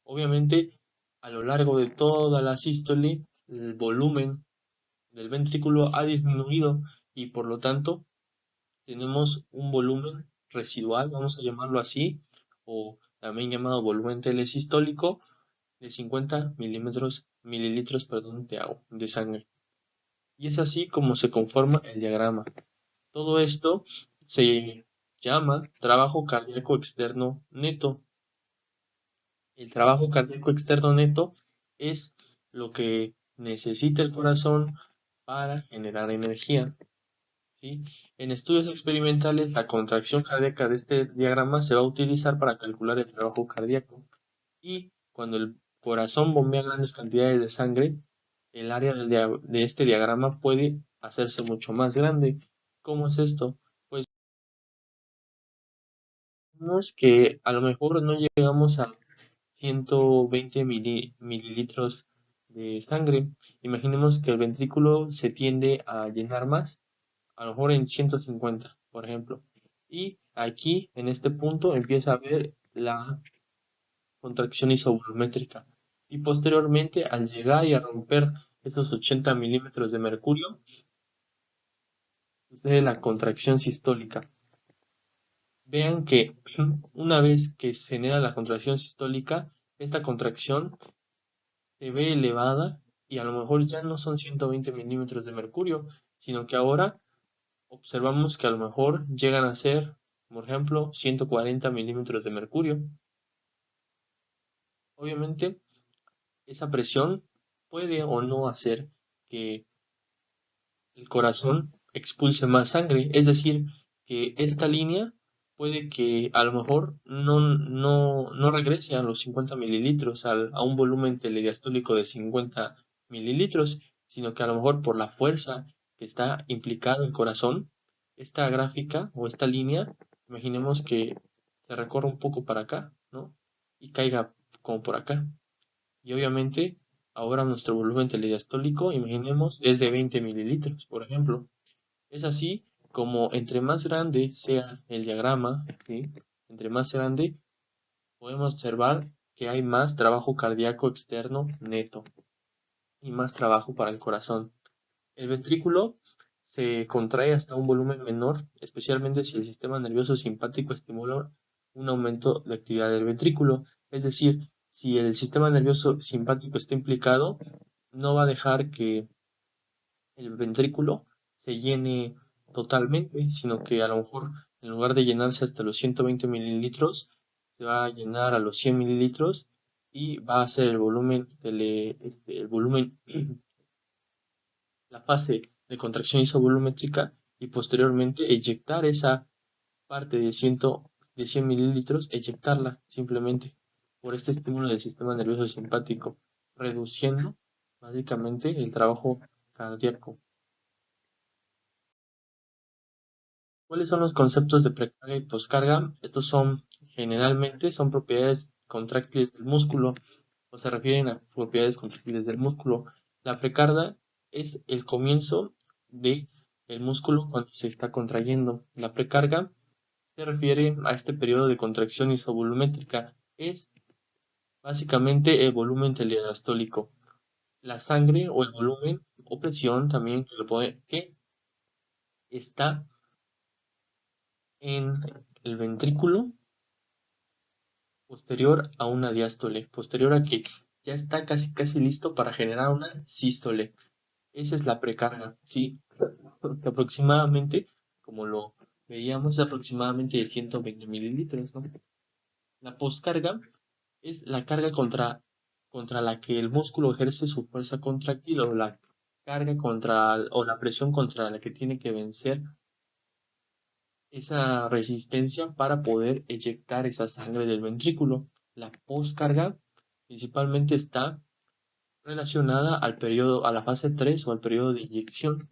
[SPEAKER 1] Obviamente, a lo largo de toda la sístole, el volumen del ventrículo ha disminuido y por lo tanto tenemos un volumen residual, vamos a llamarlo así, o también llamado volumen telesistólico, de 50 mililitros, perdón, de agua, de sangre. Y es así como se conforma el diagrama. Todo esto se llama trabajo cardíaco externo neto. El trabajo cardíaco externo neto es lo que necesita el corazón para generar energía. ¿Sí? En estudios experimentales, la contracción cardíaca de este diagrama se va a utilizar para calcular el trabajo cardíaco. Y cuando el corazón bombea grandes cantidades de sangre, el área de este diagrama puede hacerse mucho más grande. ¿Cómo es esto? Pues vemos que a lo mejor no llegamos a 120 mililitros de sangre. Imaginemos que el ventrículo se tiende a llenar más, a lo mejor en 150, por ejemplo. Y aquí, en este punto, empieza a ver la contracción isovolumétrica. Y posteriormente, al llegar y a romper esos 80 milímetros de mercurio, sucede la contracción sistólica. Vean que una vez que se genera la contracción sistólica, esta contracción se ve elevada y a lo mejor ya no son 120 milímetros de mercurio, sino que ahora observamos que a lo mejor llegan a ser, por ejemplo, 140 milímetros de mercurio. Obviamente, esa presión puede o no hacer que el corazón expulse más sangre, es decir, que esta línea puede que a lo mejor no regrese a los 50 mililitros, a un volumen telediastólico de 50 mililitros, sino que a lo mejor por la fuerza que está implicada el corazón, esta gráfica o esta línea, imaginemos que se recorre un poco para acá, ¿no? Y caiga como por acá. Y obviamente, ahora nuestro volumen telediastólico, imaginemos, es de 20 mililitros, por ejemplo. Es así como entre más grande sea el diagrama, ¿sí? Entre más grande, podemos observar que hay más trabajo cardíaco externo neto y más trabajo para el corazón. El ventrículo se contrae hasta un volumen menor, especialmente si el sistema nervioso simpático estimula un aumento de actividad del ventrículo. Es decir, si el sistema nervioso simpático está implicado, no va a dejar que el ventrículo se llene totalmente, sino que a lo mejor en lugar de llenarse hasta los 120 mililitros, se va a llenar a los 100 mililitros y va a ser el volumen, el volumen la fase de contracción isovolumétrica y posteriormente eyectar esa parte de 100 mililitros, eyectarla simplemente por este estímulo del sistema nervioso simpático, reduciendo básicamente el trabajo cardíaco. ¿Cuáles son los conceptos de precarga y poscarga? Estos son generalmente son propiedades contráctiles del músculo o se refieren a propiedades contractiles del músculo. La precarga es el comienzo de el músculo cuando se está contrayendo. La precarga se refiere a este periodo de contracción isovolumétrica. Es básicamente el volumen telediastólico. La sangre o el volumen o presión también que está en el ventrículo posterior a una diástole, posterior a que ya está casi casi listo para generar una sístole. Esa es la precarga, ¿sí? Que aproximadamente, como lo veíamos, es aproximadamente de 120 mililitros, ¿no? La poscarga es la carga contra la que el músculo ejerce su fuerza contractil o la carga o la presión contra la que tiene que vencer esa resistencia para poder eyectar esa sangre del ventrículo. La poscarga principalmente está relacionada al periodo, a la fase 3 o al periodo de eyección,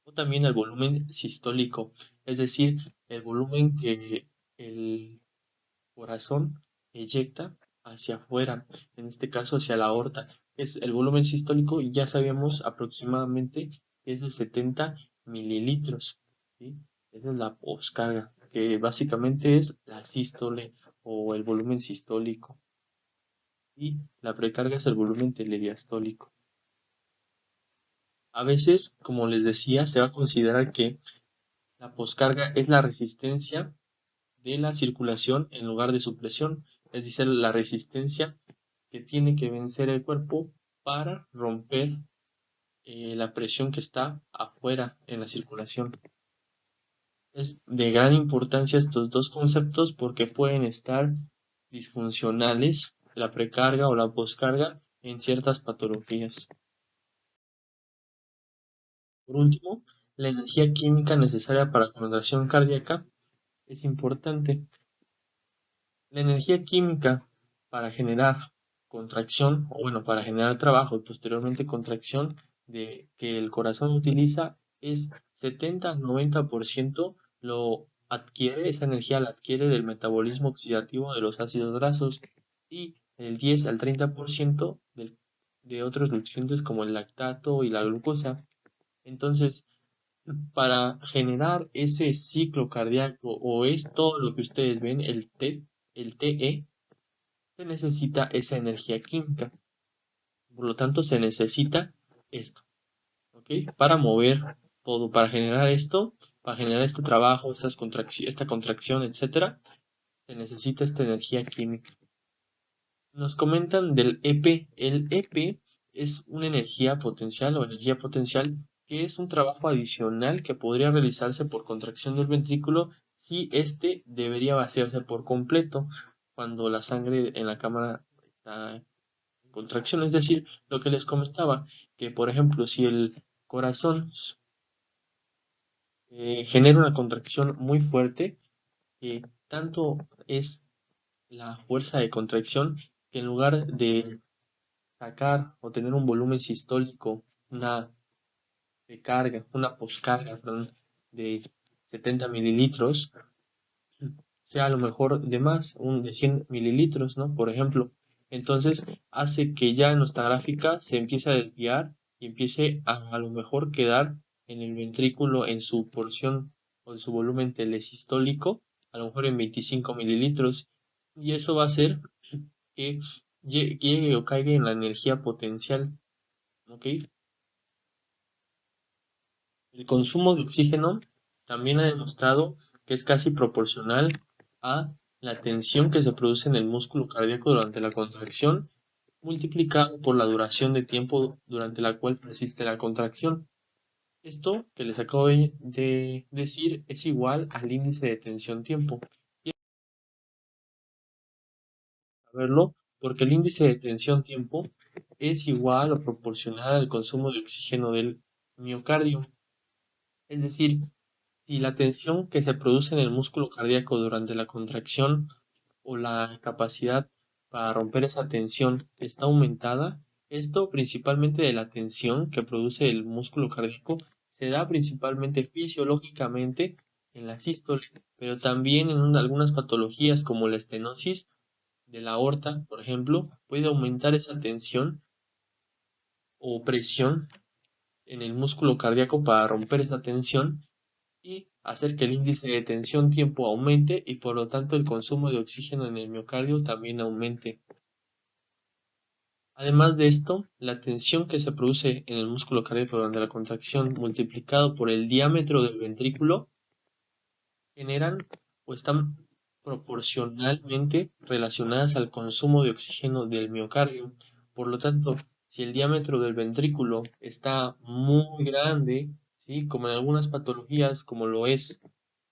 [SPEAKER 1] o también al volumen sistólico, es decir, el volumen que el corazón eyecta hacia afuera, en este caso hacia la aorta. Es el volumen sistólico y ya sabemos aproximadamente que es de 70 mililitros, ¿sí? Esa es la poscarga, que básicamente es la sístole o el volumen sistólico. Y la precarga es el volumen telediastólico. A veces, como les decía, se va a considerar que la poscarga es la resistencia de la circulación en lugar de su presión, es decir, la resistencia que tiene que vencer el cuerpo para romper la presión que está afuera en la circulación. Es de gran importancia estos dos conceptos porque pueden estar disfuncionales, la precarga o la poscarga, en ciertas patologías. Por último, la energía química necesaria para la contracción cardíaca es importante. La energía química para generar contracción, o bueno, para generar trabajo y posteriormente contracción que el corazón utiliza es 70-90% lo adquiere, esa energía la adquiere del metabolismo oxidativo de los ácidos grasos y el 10 al 30% de otros nutrientes como el lactato y la glucosa. Entonces, para generar ese ciclo cardíaco o es todo lo que ustedes ven, el TE, se necesita esa energía química. Por lo tanto, se necesita esto, ¿ok? Para mover todo, para generar esto, para generar este trabajo, esta contracción, etcétera, se necesita esta energía química. Nos comentan del EP. El EP es una energía potencial o energía potencial que es un trabajo adicional que podría realizarse por contracción del ventrículo si éste debería vaciarse por completo cuando la sangre en la cámara está en contracción. Es decir, lo que les comentaba, que por ejemplo, si el corazón genera una contracción muy fuerte, tanto es la fuerza de contracción que en lugar de sacar o tener un volumen sistólico, una recarga, una poscarga, perdón, de 70 mililitros, sea a lo mejor de más, un de 100 mililitros, ¿no? Por ejemplo. Entonces hace que ya en nuestra gráfica se empiece a desviar y empiece a lo mejor quedar en el ventrículo en su porción o en su volumen telesistólico, a lo mejor en 25 mililitros. Y eso va a hacer que llegue o caiga en la energía potencial, ¿ok? El consumo de oxígeno también ha demostrado que es casi proporcional a la tensión que se produce en el músculo cardíaco durante la contracción, multiplicado por la duración de tiempo durante la cual persiste la contracción. Esto que les acabo de decir es igual al índice de tensión-tiempo. Y hay que saberlo porque el índice de tensión-tiempo es igual o proporcional al consumo de oxígeno del miocardio. Es decir, si la tensión que se produce en el músculo cardíaco durante la contracción o la capacidad para romper esa tensión está aumentada, esto principalmente de la tensión que produce el músculo cardíaco se da principalmente fisiológicamente en la sístole, pero también en algunas patologías como la estenosis de la aorta, por ejemplo, puede aumentar esa tensión o presión en el músculo cardíaco para romper esa tensión y hacer que el índice de tensión-tiempo aumente y por lo tanto el consumo de oxígeno en el miocardio también aumente. Además de esto, la tensión que se produce en el músculo cardíaco durante la contracción multiplicado por el diámetro del ventrículo generan o están proporcionalmente relacionadas al consumo de oxígeno del miocardio. Por lo tanto, si el diámetro del ventrículo está muy grande, ¿sí? Como en algunas patologías, como lo es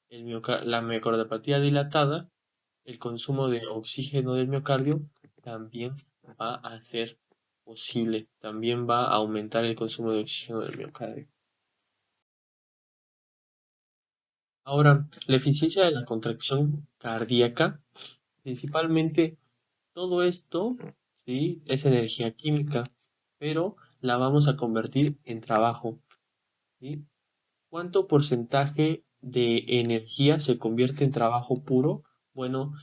[SPEAKER 1] la miocardiopatía dilatada, el consumo de oxígeno del miocardio también va a ser posible, también va a aumentar el consumo de oxígeno del miocardio. Ahora, la eficiencia de la contracción cardíaca, principalmente todo esto, ¿sí? Es energía química, pero la vamos a convertir en trabajo, ¿sí? ¿Cuánto porcentaje de energía se convierte en trabajo puro? Bueno,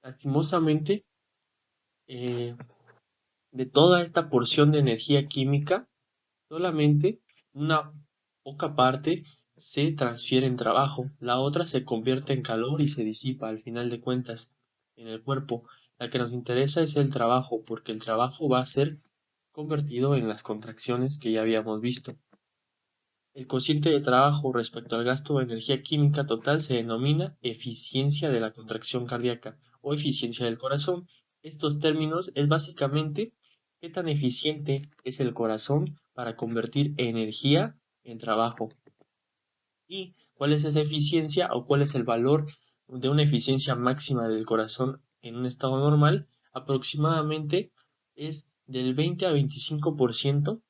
[SPEAKER 1] lastimosamente, eh, de toda esta porción de energía química, solamente una poca parte se transfiere en trabajo, la otra se convierte en calor y se disipa al final de cuentas en el cuerpo. La que nos interesa es el trabajo, porque el trabajo va a ser convertido en las contracciones que ya habíamos visto. El cociente de trabajo respecto al gasto de energía química total se denomina eficiencia de la contracción cardíaca o eficiencia del corazón. Estos términos es básicamente qué tan eficiente es el corazón para convertir energía en trabajo y cuál es esa eficiencia o cuál es el valor de una eficiencia máxima del corazón en un estado normal. Aproximadamente es del 20 a 25%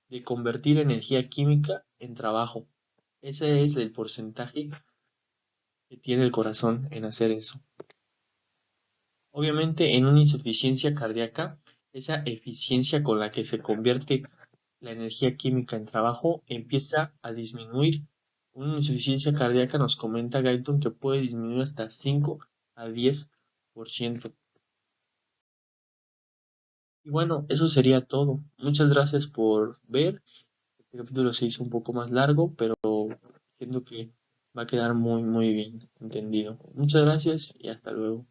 [SPEAKER 1] de convertir energía química en trabajo. Ese es el porcentaje que tiene el corazón en hacer eso. Obviamente, en una insuficiencia cardíaca, esa eficiencia con la que se convierte la energía química en trabajo empieza a disminuir. Una insuficiencia cardíaca nos comenta Guyton que puede disminuir hasta 5 a 10%. Y bueno, eso sería todo. Muchas gracias por ver. Este capítulo se hizo un poco más largo, pero siento que va a quedar muy, muy bien entendido. Muchas gracias y hasta luego.